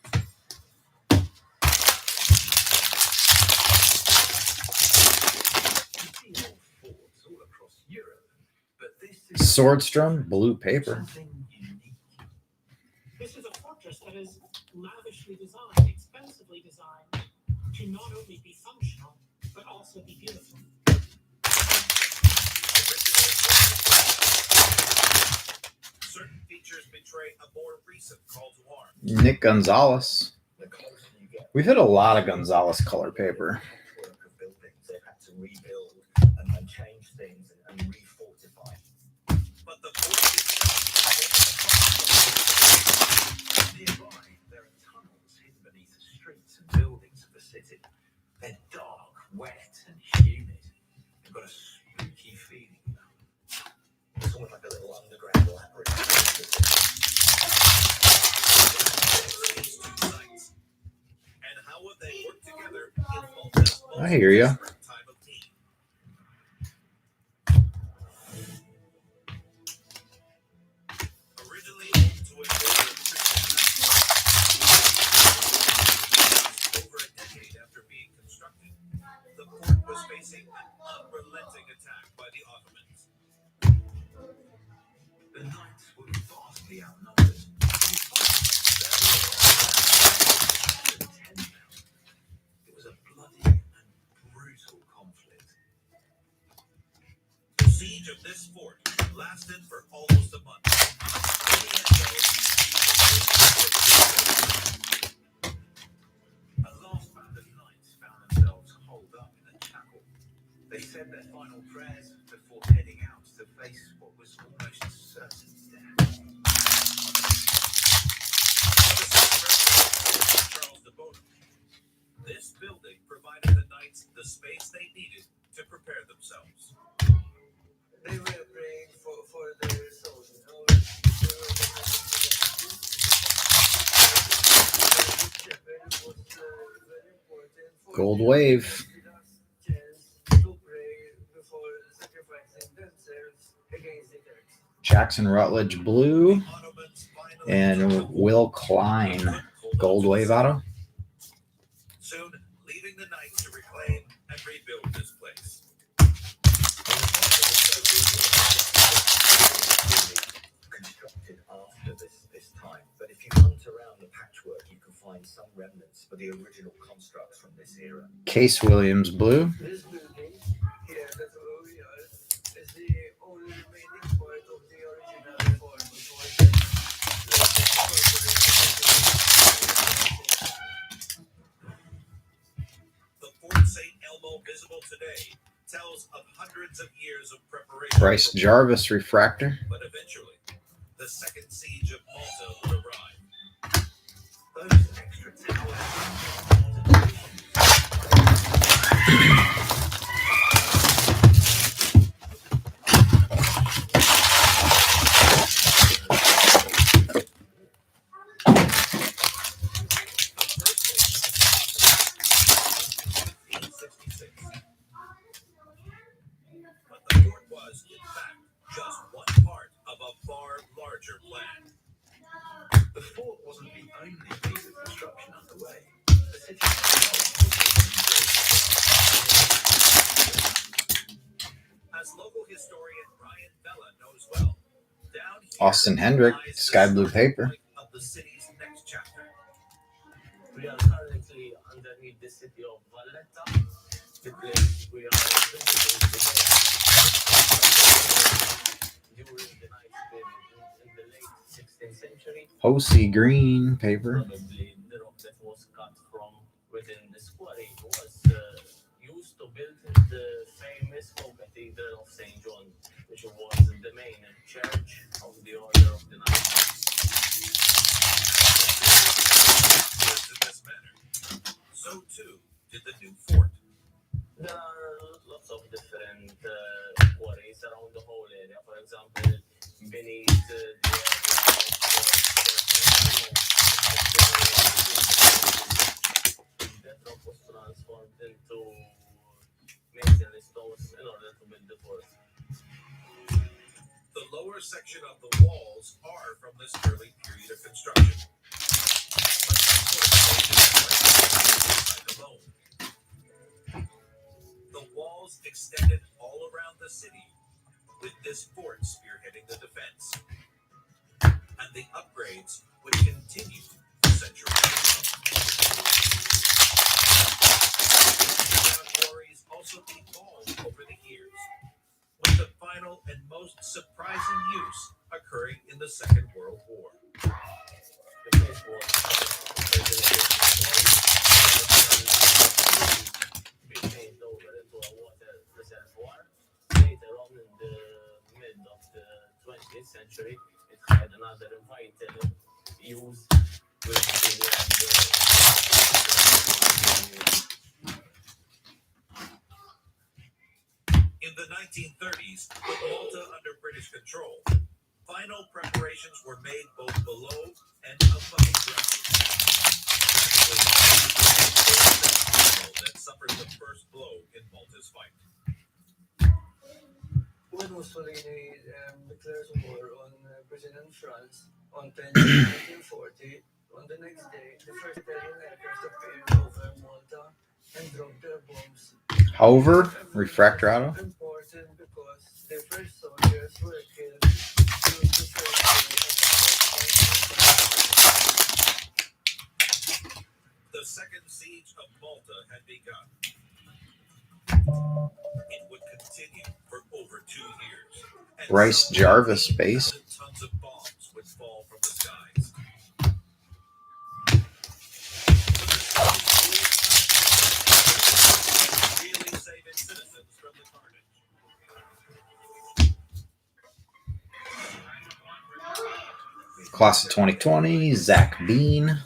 All across Europe, but this is Swordstrom, blue paper. something unique. This is a fortress that is lavishly designed, expensively designed, to not only be functional, but also be beautiful. Certain features betray a more recent call to arms. Nick Gonzalez. The closer you get, We've hit a lot of Gonzalez color paper. patchwork of buildings. They've had to rebuild and change things and refortify. But the fort itself Nearby, there are tunnels hidden beneath the streets and buildings of the city. They're dark, wet, and humid. They've got a spooky feeling about them. It's almost like a little underground labyrinth. these two sites. And how would they work together in Malta's most I hear ya. desperate time of need? Originally home to a border of over a decade after being constructed, the fort was facing an unrelenting attack by the Ottomans. The knights were vastly outnumbered. It was a bloody and brutal conflict. The siege of this fort lasted for almost a month. A last band of knights found themselves holed up in a chapel. They said their final prayers before heading out to face what was almost certain death. Charles de Bowman. This building provided the knights the space they needed to prepare themselves. They were praying for their souls. Gold wave. Jackson Rutledge blue. And Will Klein gold wave auto. Soon, leaving the knights to reclaim and rebuild this place. Constructed after this time, but if you hunt around the patchwork, you can find some remnants for the original constructs from this era. Case Williams blue. This building here that we are is the only remaining part of the original fort. The Fort St. Elmo visible today tells of hundreds of years of preparation. Bryce Jarvis refractor. But eventually, the second siege of Malta would arrive. Those extra towers But the fort was, in fact, just one part of a far larger plan. The fort wasn't the only piece of construction underway. The city As local historian Brian Bella knows well, down here Austin Hendrick, lies the Sky Blue starting Paper. point of the city's next chapter. We are currently underneath the city of Valletta, the place we are visiting today. During the night period in the late 16th century, Posey Green Paper. probably the rock that was cut from within this quarry was used to build the famous Cathedral of St. John, which was the main church of the Order of the Knights. Works in this manner. So too did the new fort. There are lots of different quarries around the whole area. For example, beneath the area that rock was transformed into masonry stones in order to build the fort. The lower section of the walls are from this early period of construction. But alone. The walls extended all around the city, with this fort spearheading the defense. And the upgrades would continue centuries ago. Underground quarries also evolved over the years, with the final and most surprising use occurring in the Second World War. The place was being changed over into a water reservoir. Later on in the mid of the 20th century, it had another vital use, which In the 1930s, with Malta under British control, final preparations were made both below and above ground. That suffered the first blow in Malta's fight. When Mussolini declares war on President France on 10 June 1940, on the next day, the first Italian aircraft appeared over Malta and dropped their bombs. However, Refractorado. Important because the first soldiers were killed during the first day of The second siege of Malta had begun. It would continue for over 2 years. And Rice Jarvis Base. Tons of bombs would fall from the skies. Really saving citizens from the carnage. Class of 2020, Zach Bean.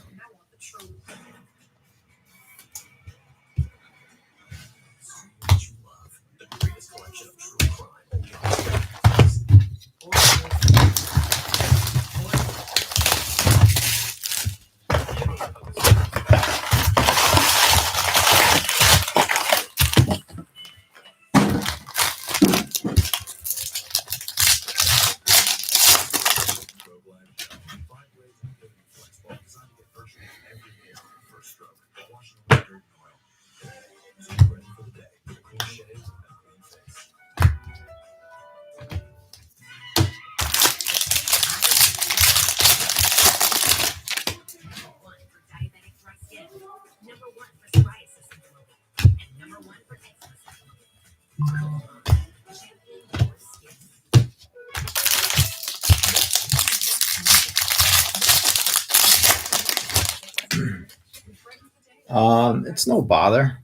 It's no bother.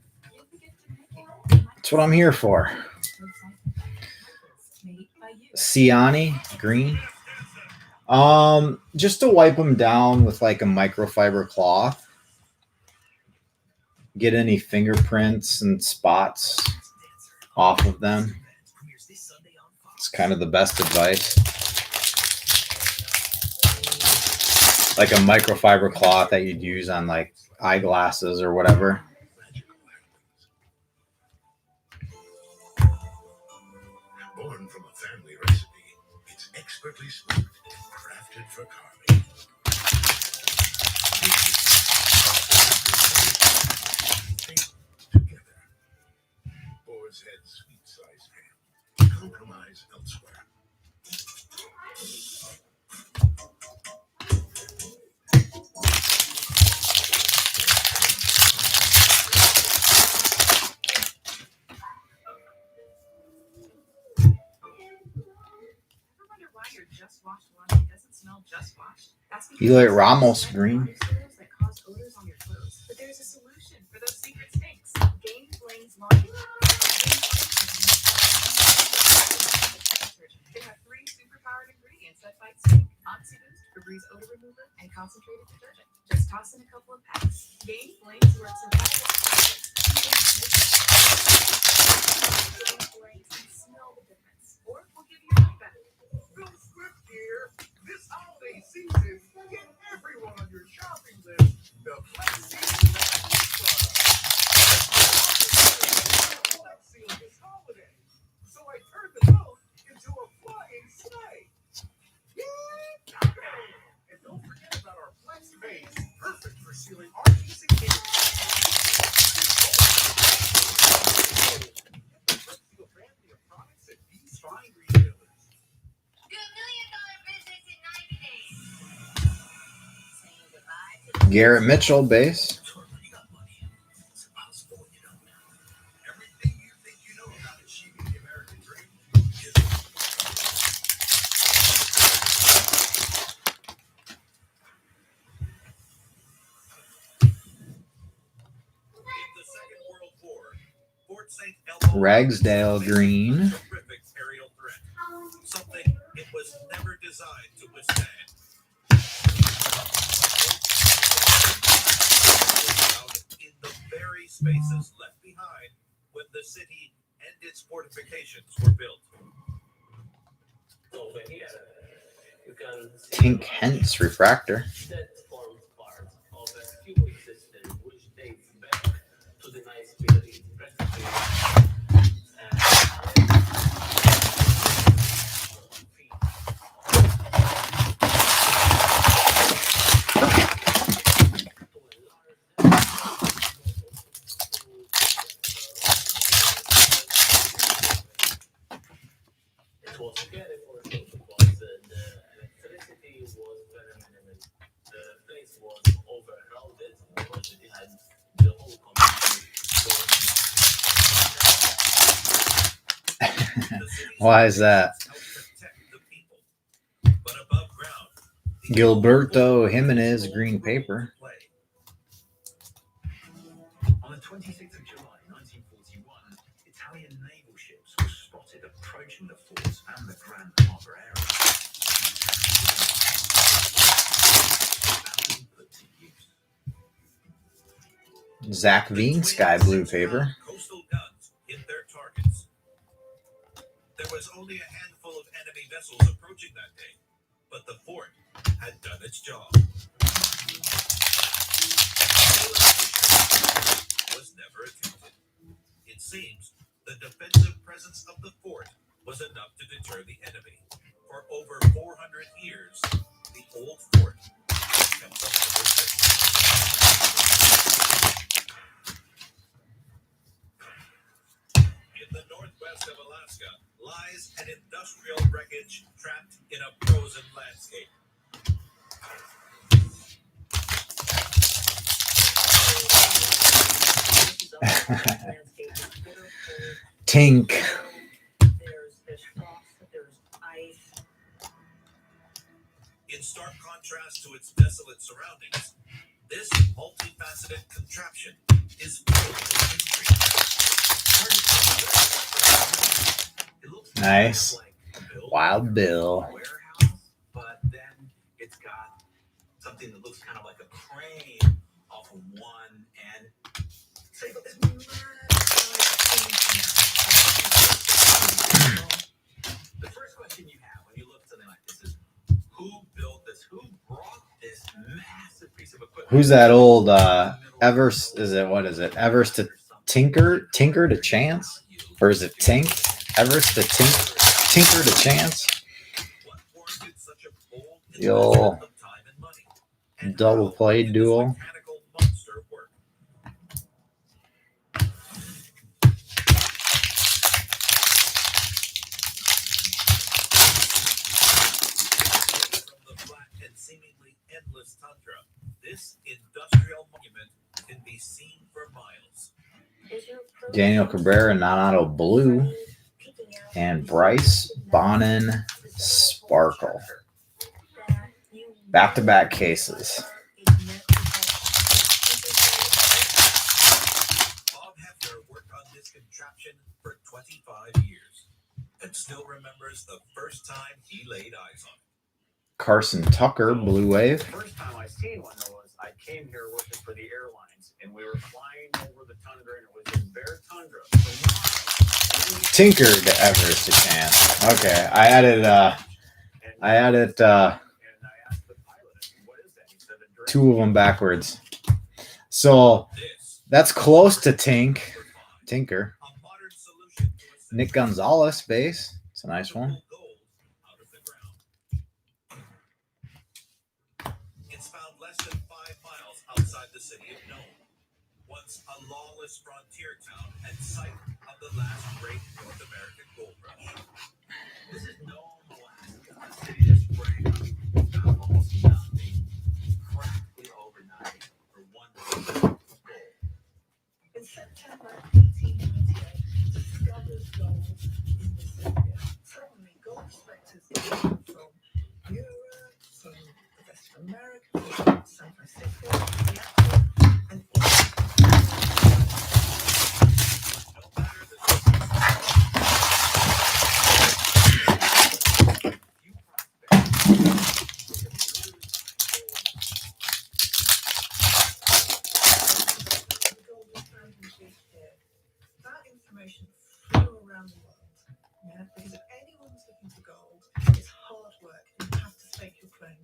That's what I'm here for. Ciani green. Just to wipe them down with like a microfiber cloth. get any fingerprints and spots off of them. It's kind of the best advice. Like a microfiber cloth that you'd use on like eyeglasses or whatever. Born from a family recipe, it's expertly smoked and crafted for carving. Together. Boar's Head sweet slice ham. Compromise elsewhere. Wonder why your just washed laundry doesn't smell just washed? That's because Eloy Ramos green. that cause odors on your clothes. But there's a solution for those secret stinks. Gain Flings laundry. They have 3 superpowered ingredients that fight stink: OxyBoost, Febreze odor remover, and concentrated detergent. Just toss in a couple of packs. Gain Flings works in all the Gain Flings and smell the difference. Or we'll give you your money back. Bill Swift here. This holiday season, get everyone on your shopping list the Flexi Flexi this holiday. So I turned the boat into a flying sleigh. And don't forget about our Flex base, perfect for sealing RVs and cases. Flex Seal family of products at these fine retailers. Do $1 million business in 90 days. Saying goodbye to Garrett Mitchell base. Everything you think you know about achieving the American dream is In the Second World War, Fort St. Elmo Ragsdale green. was a terrific aerial threat, something it was never designed to withstand. In the very spaces left behind when the city and its fortifications were built. Over here, you can see Tink Hence refractor. that forms part of a queuing system which dates back to the nice period, practically. It was scary for them because the electricity was very minimal. The place was overcrowded because it had the whole community. Why is that? But above ground, Gilberto Jimenez green paper. On the 26th of July, 1941, Italian naval ships were spotted approaching the forts and the Grand Harbor area. Put to use. Zach Veen sky blue paper. coastal guns hit their targets. There was only a handful of enemy vessels approaching that day, but the fort had done its job. Was never attempted. It seems the defensive presence of the fort was enough to deter the enemy. For over 400 years, the old fort kept them under defense. In the northwest of Alaska lies an industrial wreckage trapped in a frozen landscape. Tink. there's frost, there's ice. In stark contrast to its desolate surroundings, this multifaceted contraption is filled with mystery. It looks Nice. like Bill, Wild Bill. warehouse, but then it's got something that looks kind of like a crane off of one end. So you've got this mad The first question you have when you look at something like this is, who built this? Who brought this massive piece of equipment? Who's that old Evers? Is it what is it? Evers to Tinker to Chance, or is it Tink? Evers to Tinker to Chance. What warranted such a bold The old investment of time and money? And double how play did this duel. mechanical monster work? From the flat and seemingly endless tundra, this industrial monument can be seen for miles. Daniel Cabrera, non-auto blue, and Bryce Bonin Sparkle. Back-to-back cases. Bob Hefner worked on this contraption for 25 years and still remembers the first time he laid eyes on it. Carson Tucker, Blue Wave. The first time I seen one though was I came here working for the airlines and we were flying over the tundra and it was in bare tundra. Tinker to Everest to Chance. Okay, I added two of them backwards. So that's close to Tinker. Nick Gonzalez base. It's a nice one. It's found less than 5 miles outside the city of Nome, once a lawless frontier town and site of the last great North American gold rush. This is Nome, Alaska, a city that sprang up almost nothing, practically overnight for one gold. In September 1898, discovered gold in this area. Suddenly, gold prospectors came from Europe, from West America, from San Francisco, Seattle, and that information flew around the world. Yeah, because if anyone was looking for gold, it's hard work. You have to stake your claim.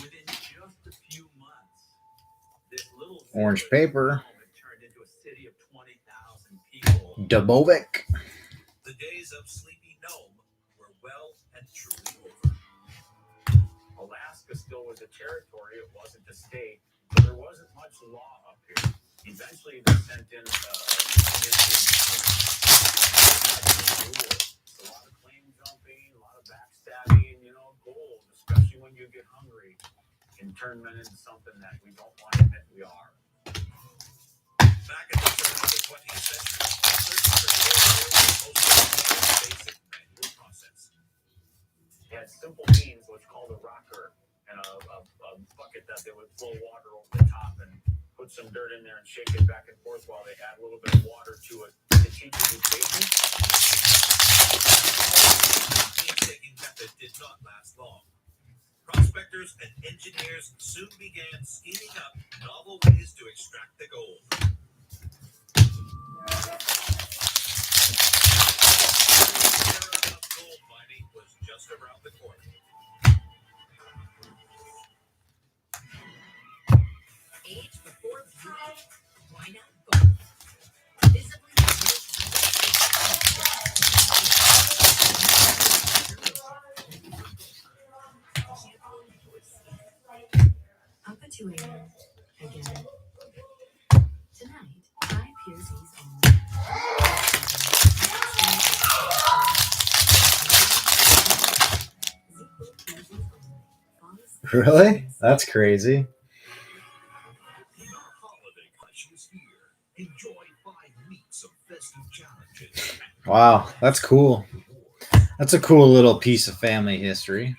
Within just a few months, this little Orange paper. had turned into a city of 20,000 people. Dubovic. The days of sleepy Nome were well and truly over. Alaska still was a territory, it wasn't a state, so there wasn't much law up here. Eventually they sent in a lot of claim jumping, a lot of backstabbing, gold, especially when you get hungry, can turn men into something that we don't want to admit we are. Back at the turn of the 20th century, searching for gold was mostly a basic manual process. They had simple means, what's called a rocker, and a bucket that they would flow water over the top and put some dirt in there and shake it back and forth while they add a little bit of water to it to teach you to patience. The painstaking method did not last long. Prospectors and engineers soon began scheming up novel ways to extract the gold. The era of gold mining was just around the corner. Age before beauty. Why not gold? Visibly up a 2 a.m. again. Tonight, try Piercy's Really? That's crazy. Wow, that's cool. That's a cool little piece of family history.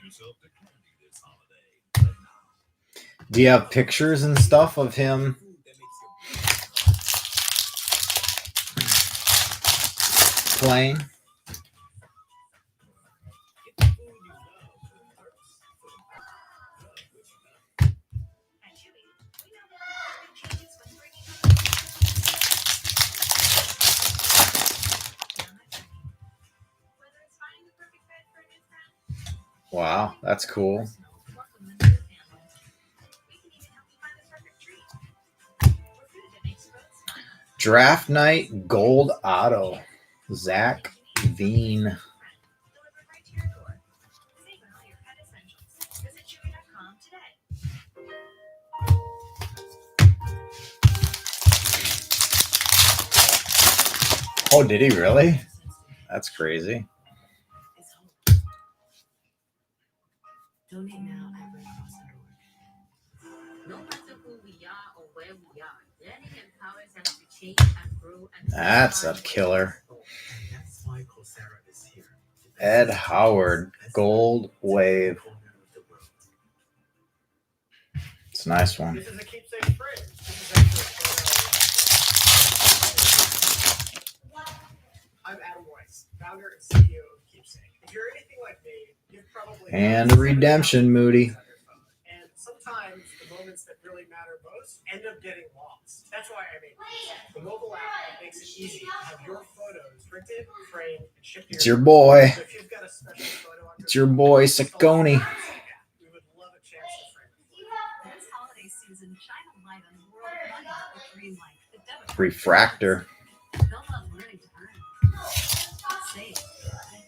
Do you have pictures and stuff of him playing? Wow, that's cool. Draft night gold auto. Zach Veen. Oh, did he really? That's crazy. Donate now at redcross.org. No matter who we are or where we are, learning empowers us to change and grow. And That's a killer. That's why Coursera is here. Ed Howard, Gold Wave. It's a nice one. This is a keepsake fridge. This is actually a photo. I'm Adam Weiss, founder and CEO of Keepsake. If you're anything like me, you've probably And redemption, Moody. And sometimes the moments that really matter most end up getting lost. That's why I made the mobile app that makes it easy to have your photos printed, framed, and shipped to It's your boy. So if you've got a special photo on It's your boy, Saccone. we would love a chance to frame it. This holiday season, shine a light on the world of money with Greenlight, the debit card. Refractor. They'll love learning to earn. Save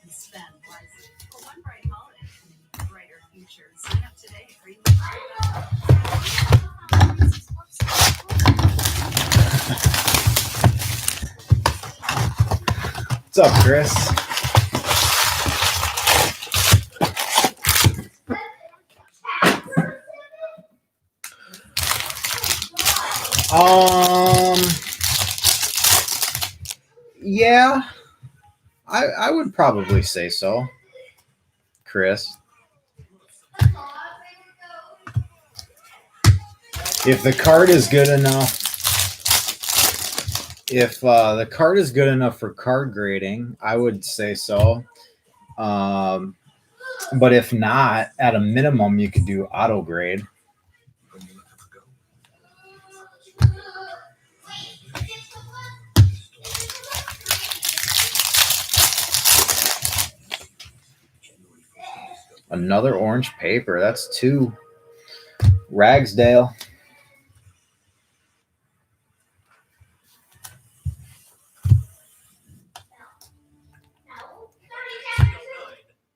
and spend wisely for one bright holiday and a brighter future. Sign up today at What's up, Chris? Yeah, I would probably say so, Chris. If the card is good enough, the card is good enough for card grading, I would say so. But if not, at a minimum, you could do auto grade. Another orange paper. That's 2. Ragsdale.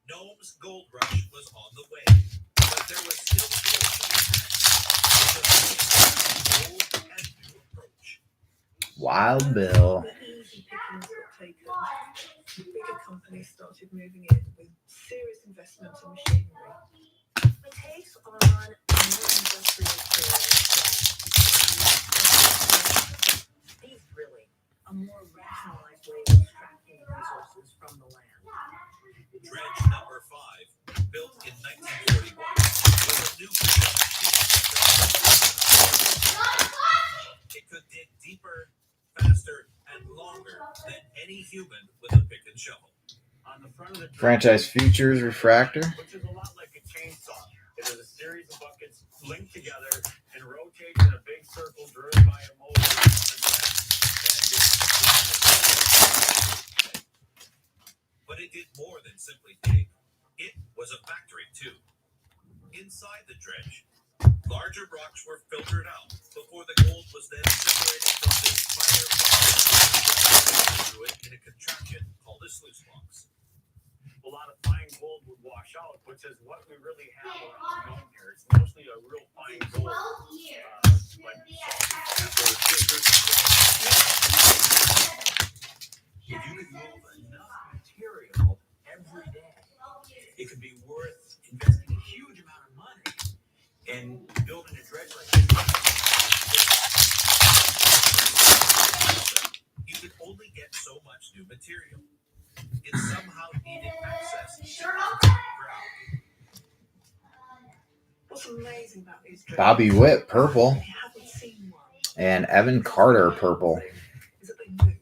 Gnome's gold rush was on the way, but there was still gold to be had. Gold had new approach. Wild Bill. The easy pickings got taken. Bigger companies started moving in with serious investment in machinery. The takes on more industrial These drilling, a more rationalized way of extracting resources from the land. Dredge number 5, built in 1941, was a new It could dig deeper, faster, and longer than any human with a pick and shovel. On the front of the Franchise Futures Refractor. which is a lot like a chainsaw. It is a series of buckets linked together and rotates in a big circle driven by a motor. But it did more than simply dig. It was a factory, too. Inside the dredge, larger rocks were filtered out before the gold was then separated from this finer rock through it in a contraption called a sluice box. A lot of fine gold would wash out, which is what we really have around Nome here. It's mostly a real fine gold. If you could move enough material every day, it could be worth investing a huge amount of money in building a dredge like this. You could only get so much new material. It somehow needed access to the ground. What's amazing about these dredges Bobby Witt, purple. if you haven't seen one, And Evan Carter, purple. is that they move.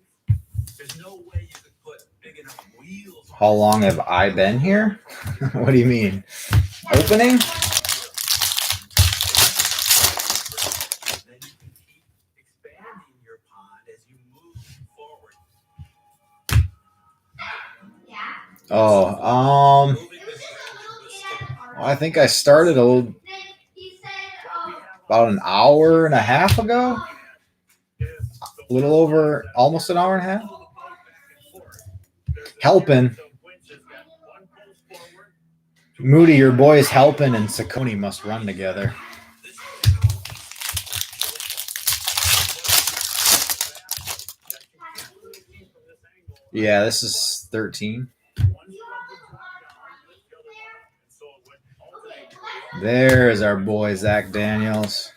There's no way you could put big enough wheels on How long have I been here? What do you mean? Opening? Then you can keep expanding your pond as you move forward. Oh, Moving this dredge was I think I started about an hour and a half ago. A little over, almost an hour and a half. Helping. Moody, your boy's helping, and Saucony must run together. Yeah, this is 13. There's our boy, Zach Daniels.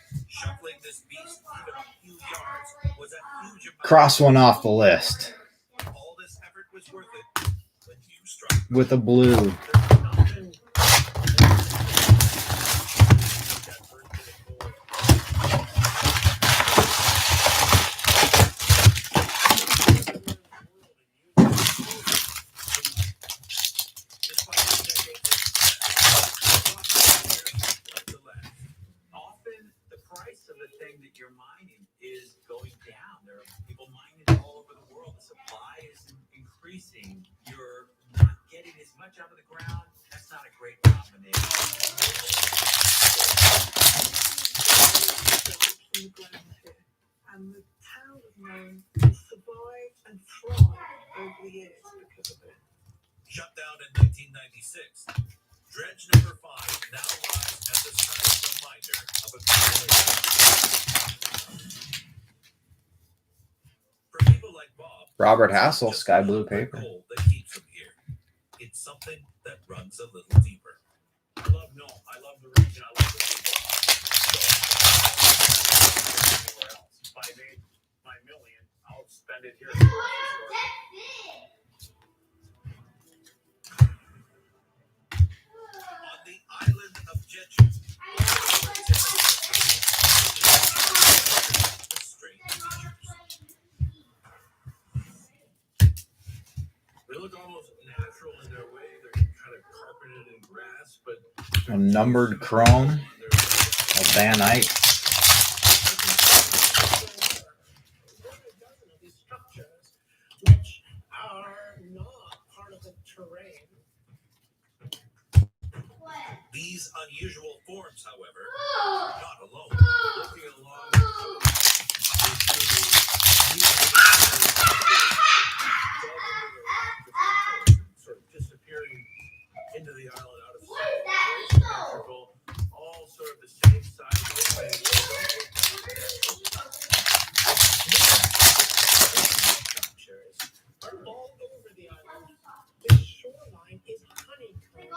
Cross one off the list. With a blue. You're mining is going down. There are people mining all over the world. The supply is increasing. You're not getting as much out of the ground. That's not a great combination. And the town of Nome has survived and thrived over the years because of it. Shut down in 1996. Dredge number 5 now lies at the site of reminder of a For people like Bob, Robert Hassel, Sky Blue Paper. that keeps him here. It's something that runs a little deeper. I love Nome. I love the region. I love the people. So anywhere else. If I made my million, I'll spend it here. On the island of Jeju, They look almost natural in their way. They're kind of carpeted in grass, but A numbered chrome. A Van Eyck. Which are not part of the terrain. These unusual forms, however, are not alone. looking along sort of disappearing into the island out of sight. All sort of the same size. Are all over the island. The shoreline is honeycombed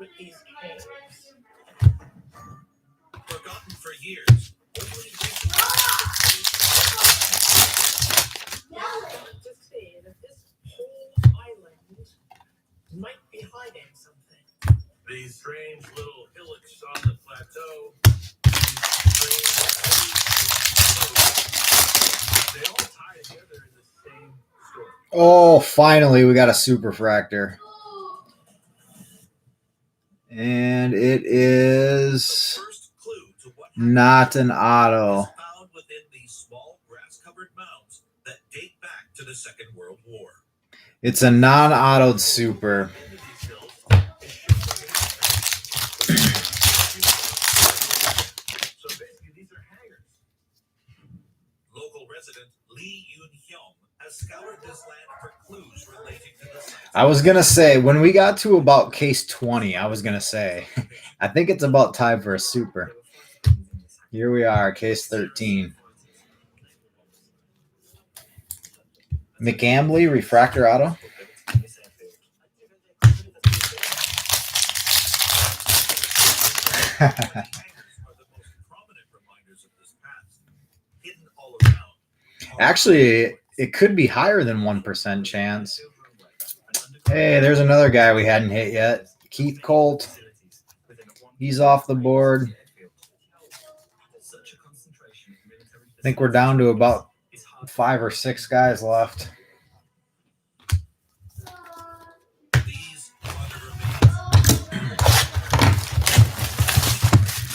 with these caves. Forgotten for years. Only To say that this whole island might be hiding something. These strange little hillocks on the plateau. They all tie together in the same story. Oh, finally, we got a superfractor. And it is not an auto. found within these small grass-covered mounds that date back to the Second World War. It's a non-autoed super. So basically, these are hangars. Local resident Lee Yoon-hyung has scoured this land for clues relating to the site. I was going to say, when we got to about case 20, I was going to say, I think it's about time for a super. Here we are, case 13. McAmbley, refractor auto. Actually, it could be higher than 1% chance. Hey, there's another guy we hadn't hit yet. Keith Colt. He's off the board. I think we're down to about 5 or 6 guys left.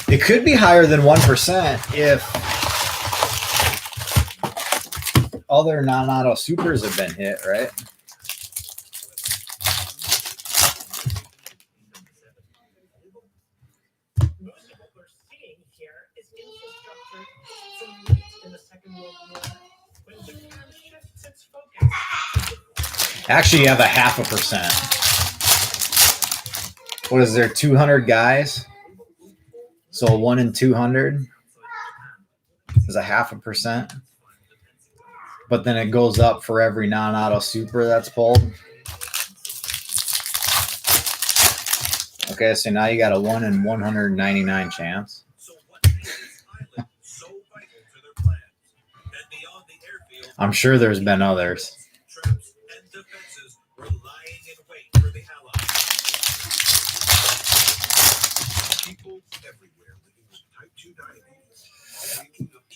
It could be higher than 1% if other non-auto supers have been hit, right? Actually, you have a 0.5%. What is there, 200 guys? So 1 in 200 is a 0.5%. But then it goes up for every non-auto super that's pulled. Okay, so now you got a 1 in 199 chance. I'm sure there's been others.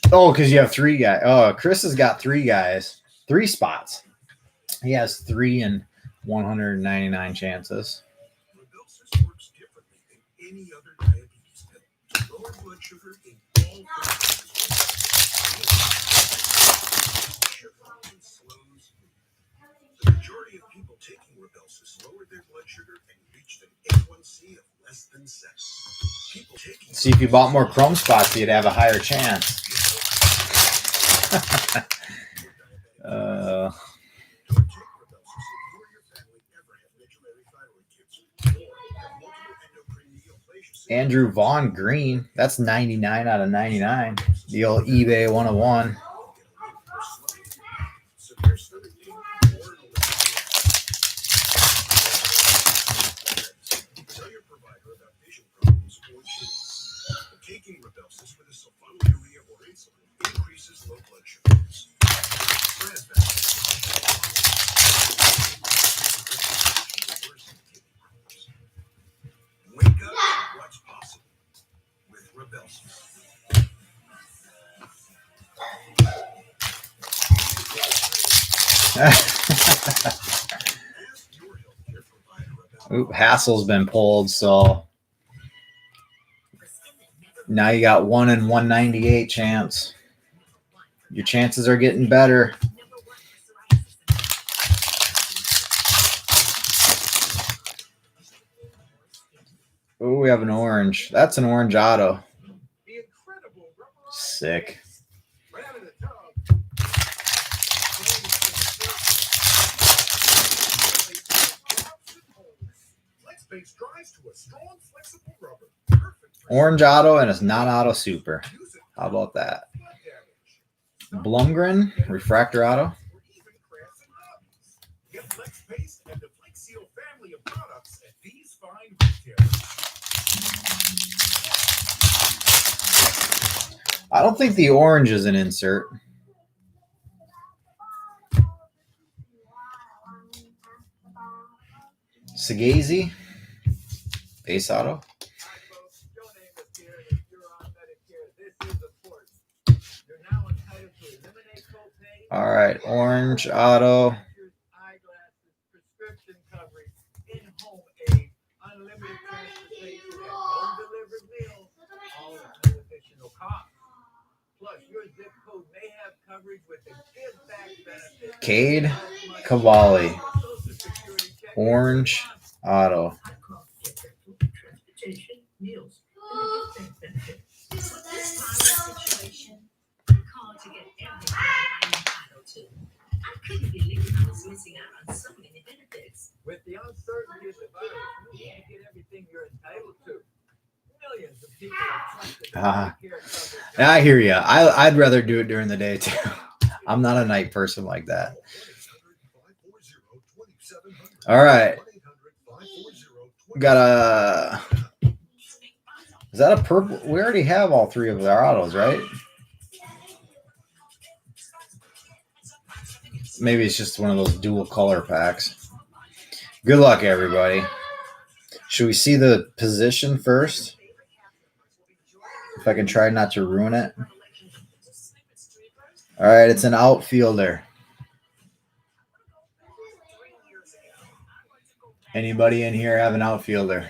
Oh, because you have 3 guys. Oh, Chris has got 3 guys. 3 spots. He has 3 in 199 chances. Works differently than any other diabetes pill to lower blood sugar in all sugar slows. The majority of people taking Rybelsus lowered their blood sugar and reached an A1C of less than 7. People taking See, if you bought more Chrome spots, you'd have a higher chance. Andrew Vaughn Green, that's 99 out of 99. The old eBay 101. Tell your provider about vision problems or chills. Taking Rybelsus with a sulfonylurea or insulin increases low blood sugars. Wake up to what's possible with Rybelsus. Oop, Hassel's been pulled, so now you got 1 in 198 chance. Your chances are getting better. Oh, we have an orange. That's an orange auto. Sick. Orange auto and it's non-auto super. How about that? Blumgren, refractor auto. I don't think the orange is an insert. Sagazy, base auto. All right, orange auto. Cade Cavalli, orange auto. Meals, and the gift bank benefit. With this situation, I'm called to get everything I'm entitled to. I couldn't believe I was missing out on so many benefits. With the uncertainty of the virus, you need to get everything you're entitled to. Millions of people are trusted to I hear you. I'd rather do it during the day too. I'm not a night person like that. All right. Got a... Is that a purple? We already have all 3 of our autos, right? Maybe it's just one of those dual color packs. Good luck, everybody. Should we see the position first? If I can try not to ruin it. All right, it's an outfielder. Anybody in here have an outfielder?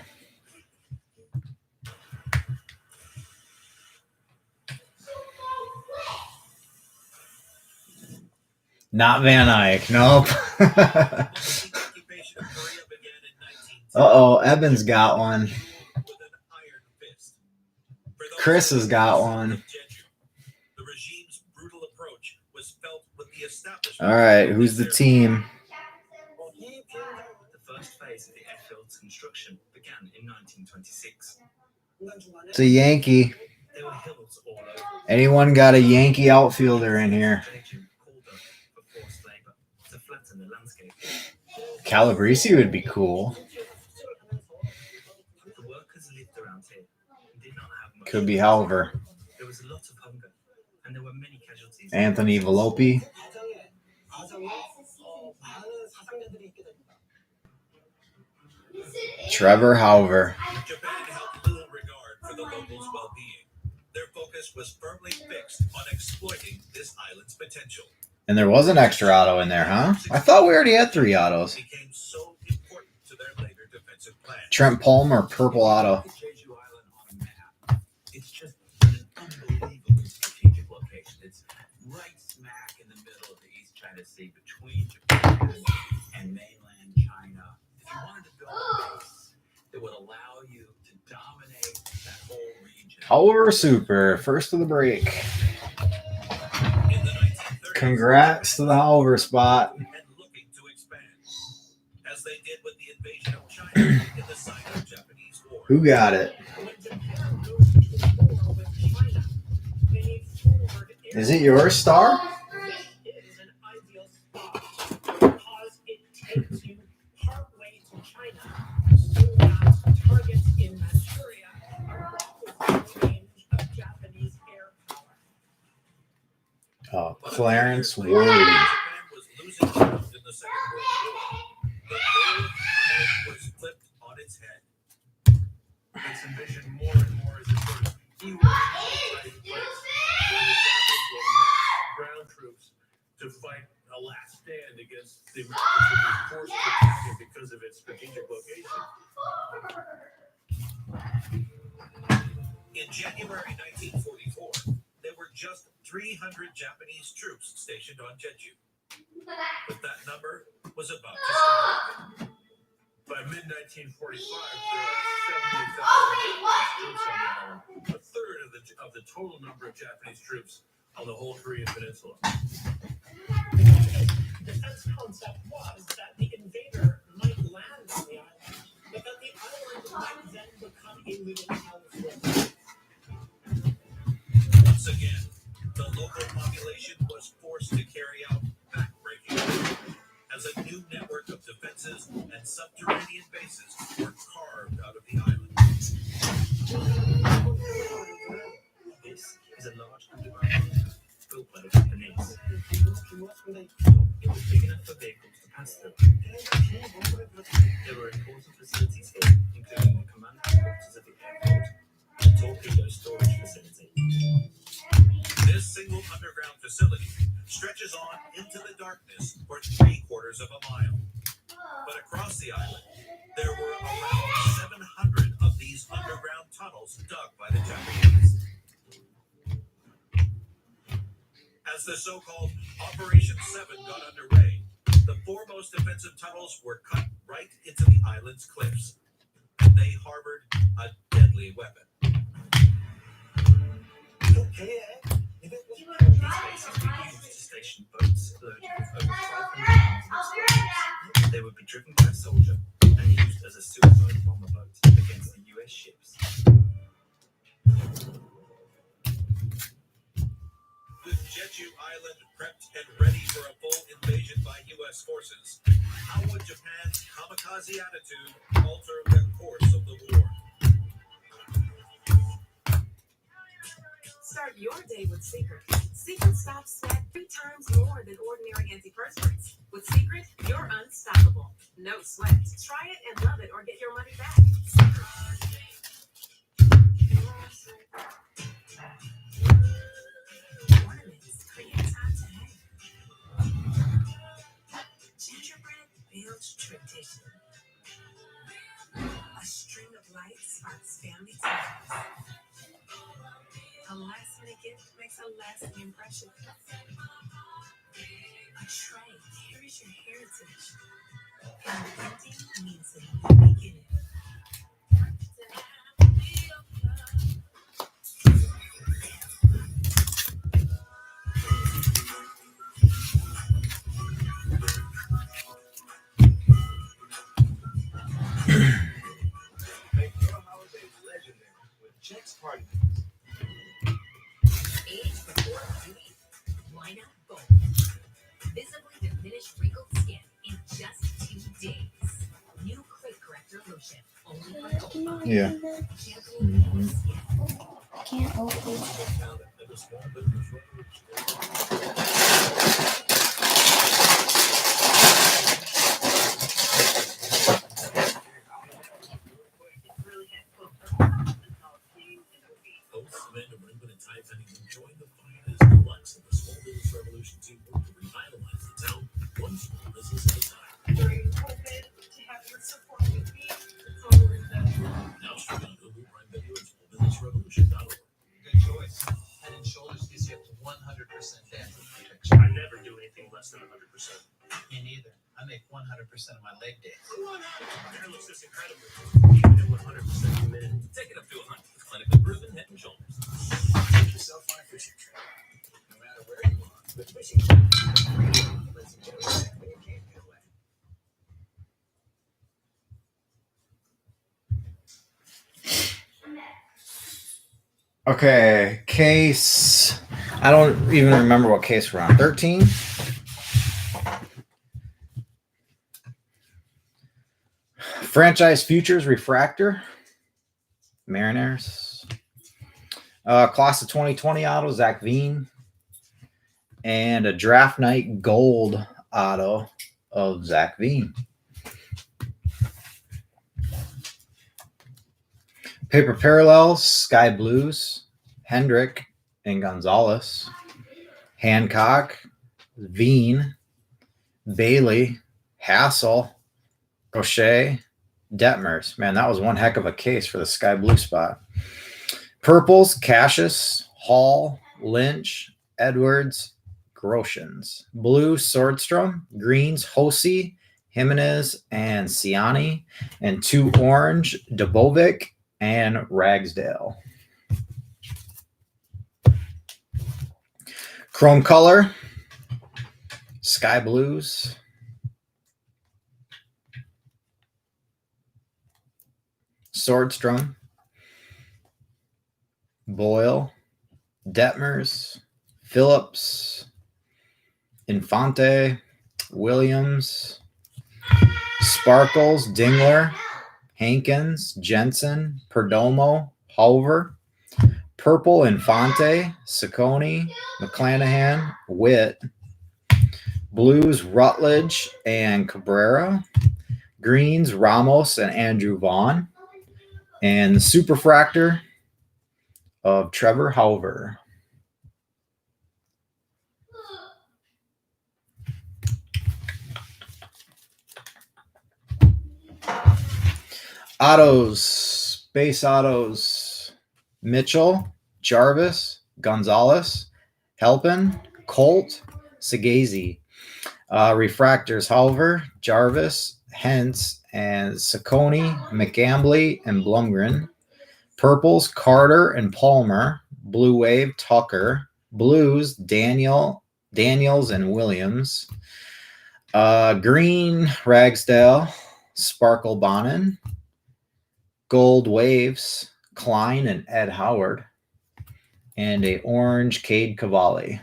Not Van Eyck. Nope. Uh-oh, Evans got one. Chris has got one. The regime's brutal approach the establishment. All right, who's the team? The first phase of the airfield's construction began in 1926. It's a Yankee. There were hills all over. Anyone got a Yankee outfielder in here? Called up for forced labor to flatten the landscape. Calabrese would be cool. The workers lived around here and did not have much. Could be Halver. There was a lot of hunger, and there were many casualties. Anthony Volpe. Trevor Halver. Japan held little regard for the locals' well-being. Their focus was firmly fixed on exploiting this island's potential. And there was an extra auto in there, huh? I thought we already had 3 autos. Became so important to their later defensive plan. Trent Palmer, purple auto. Jeju Island on a map. It's just an unbelievably strategic location. It's right smack in the middle of the East China Sea between Japan and mainland China. If you wanted to build a base that would allow you to dominate that whole region. Halver Super, first of the break. Congrats to the Halver spot. And looking to expand, as they did with the invasion of China in the Sino-Japanese War. Who got it? Is it your star? It is an ideal spot because it takes you partway to China so that targets in Manchuria are brought within range of Japanese air power. Oh, Clarence Ward. Japan was losing ground in the Second World War. The world was flipped on its head. It's envisioned more and more as a sort of keyword type place where the Japanese will mass ground troops to fight a last stand against the Americans who were forced to attack it because of its strategic location. In January 1944, there were just 300 Japanese troops stationed on Jeju. But that number was about to skyrocket. By mid-1945, there are 70,000 troops on the island, a third of the total number of Japanese troops on the whole Korean peninsula. The defense concept was that the invader might land on the island, but that the island might then become a living hellscape. Once again, the local population was forced to carry out backbreaking war as a new network of defenses and subterranean bases were carved out of the island. This is a large underground bunker built by the Japanese. It was big enough for vehicles to pass through. There were important facilities here, including the command headquarters of the airport, the torpedo storage facility. This single underground facility stretches on into the darkness for 3/4 of a mile. But across the island, there were around 700 of these underground tunnels dug by the Japanese. As the so-called Operation 7 got underway, the foremost defensive tunnels were cut right into the island's cliffs. They harbored a deadly weapon. These bases were used to station boats loaded with over 500 pounds of explosives. They would be driven by a soldier and used as a suicide bomber boat against the US ships. With Jeju Island prepped and ready for a full invasion by U.S. forces, how would Japan's kamikaze attitude alter the course of the war? Start your day with Secret. Secret stops sweat 3 times more than ordinary antiperspirants. With Secret, you're unstoppable. No sweat. Try it and love it or get your money back. Secret. Ornaments create time to hang. Gingerbread builds tradition. A string of lights sparks family ties. A last-minute gift makes a lasting impression. A tray carries your heritage. And printing means a new beginning. only from Gold. Yeah. Championing healthy skin. Can't open. Found that the small business revolution hosts Amanda Brinkley and Ty Pennington join the fight as Deluxe and the Small Business Revolution team work to revitalize the town, one small business at a time. During COVID, to have your support with me, Now streaming on Hulu, Prime Video, and smallbusinessrevolution.org. Good choice. Head and Shoulders gives you up to 100% dental protection. I never do anything less than 100%. Me neither. I make 100% of my leg days. Hair looks this incredible, even at 100% humidity. Take it up to 100 with clinically proven Head and Shoulders. Get yourself on a fishing trip. No matter where you are, the fishing trip lets you get away when you can't get away. Okay, case. I don't even remember what case we're on. 13. Franchise Futures Refractor. Mariners. Class of 2020 auto, Zach Veen. And a draft night gold auto of Zach Veen. Paper Parallels, Sky Blues, Hendrick and Gonzalez, Hancock, Veen, Bailey, Hassel, O'Shea, Detmers. Man, that was one heck of a case for the Sky Blue spot. Purples, Cassius, Hall, Lynch, Edwards, Groshans. Blue, Swordstrom. Greens, Hosey, Jimenez, and Ciani. And 2 orange, Dubovic and Ragsdale. Chrome color, Sky Blues, Swordstrom, Boyle, Detmers, Phillips, Infante, Williams, Sparkles, Dingler, Hankins, Jensen, Perdomo, Hover, Purple, Infante, Saccone, McClanahan, Witt, Blues, Rutledge, and Cabrera, Greens, Ramos, and Andrew Vaughn, and the Superfractor of Trevor Hover. Autos, base autos, Mitchell, Jarvis, Gonzalez, Helpin, Colt, Sagazy. Refractors, Hover, Jarvis, Hentz, and Saccone, McAmbly, and Blumgren. Purples, Carter and Palmer. Blue Wave, Tucker. Blues, Daniels, and Williams. Green, Ragsdale, Sparkle Bonin. Gold Waves, Klein and Ed Howard. And a orange, Cade Cavalli.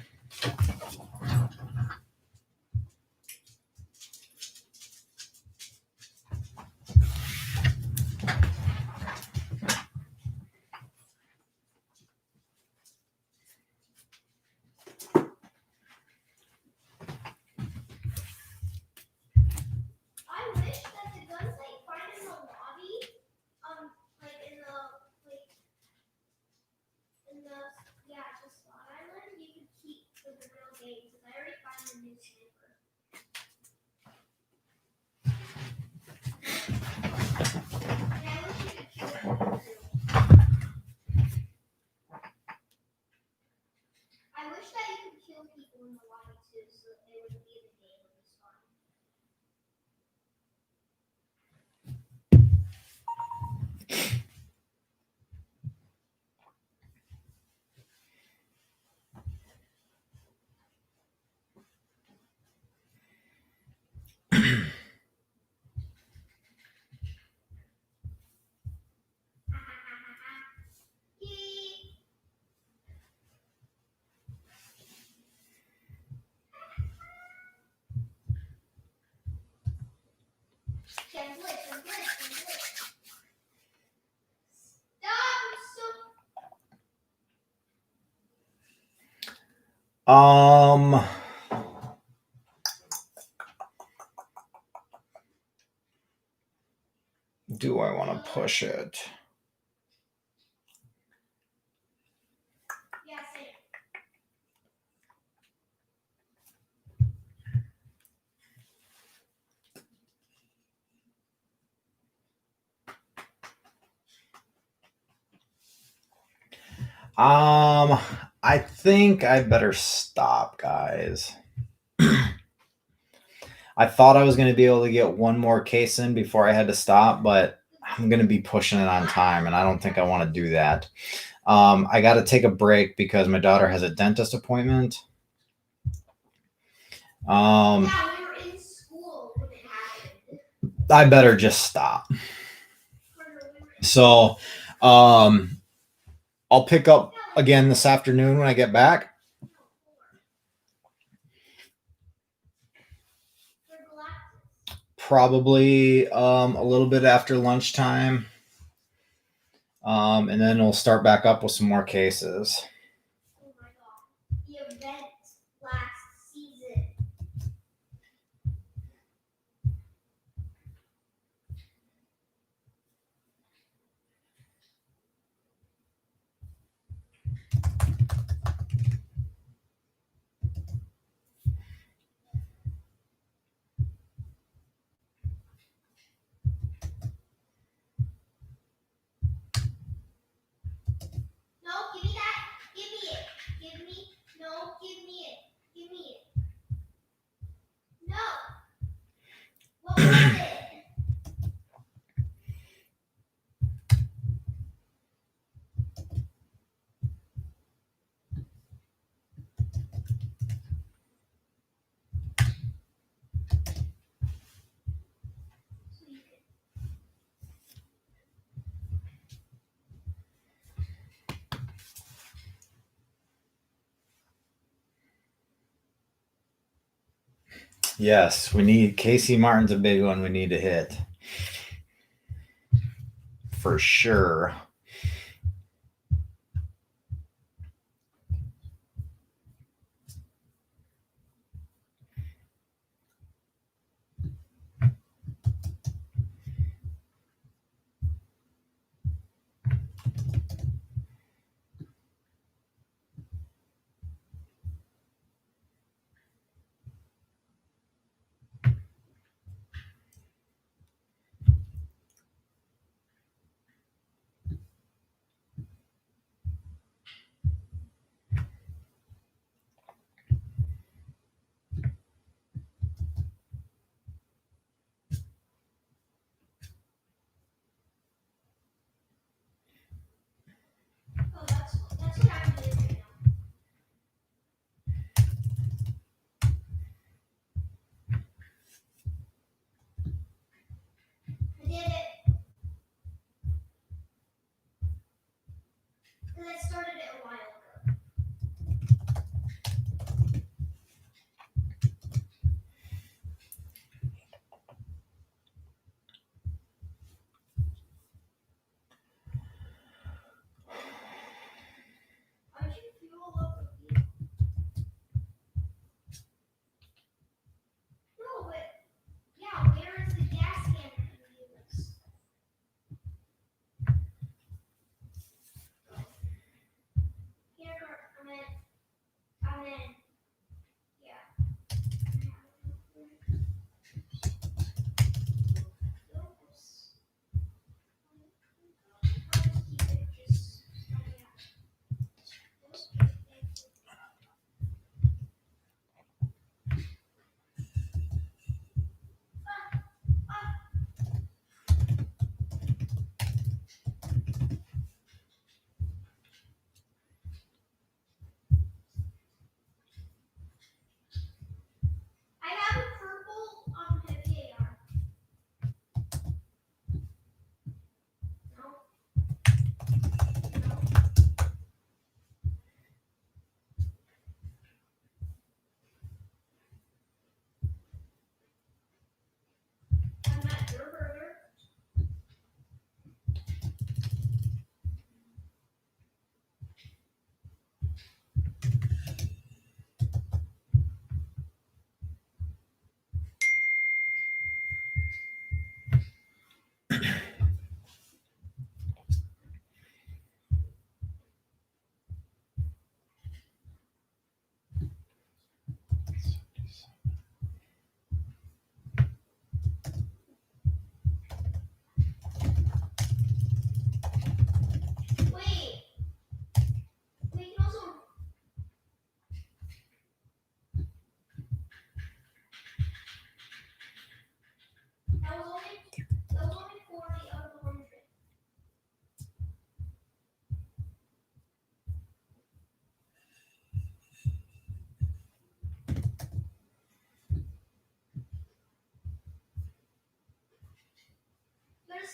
Do I want to push it? I think I better stop, guys. I thought I was going to be able to get one more case in before I had to stop, but I'm going to be pushing it on time, and I don't think I want to do that. I got to take a break because my daughter has a dentist appointment. I better just stop. So, I'll pick up again this afternoon when I get back. Probably a little bit after lunchtime. And then we'll start back up with some more cases. Oh my God. The event last season. No, give me that. Give me it. Give me. No, give me it. Give me it. No. What was it? Yes, we need Casey Martin's a big one we need to hit. For sure.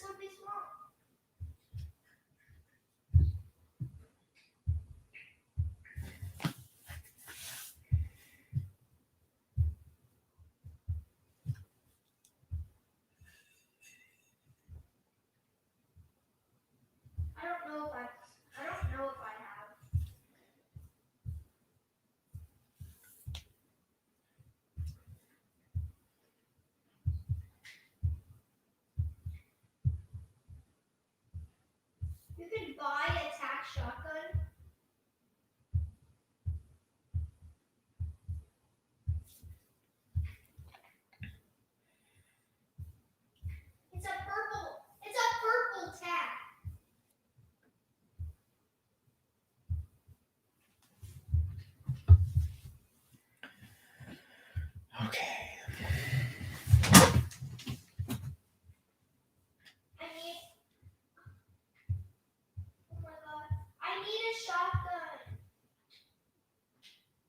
so be small. I don't know if I have. You can buy a tac shotgun. It's a purple tac. Okay.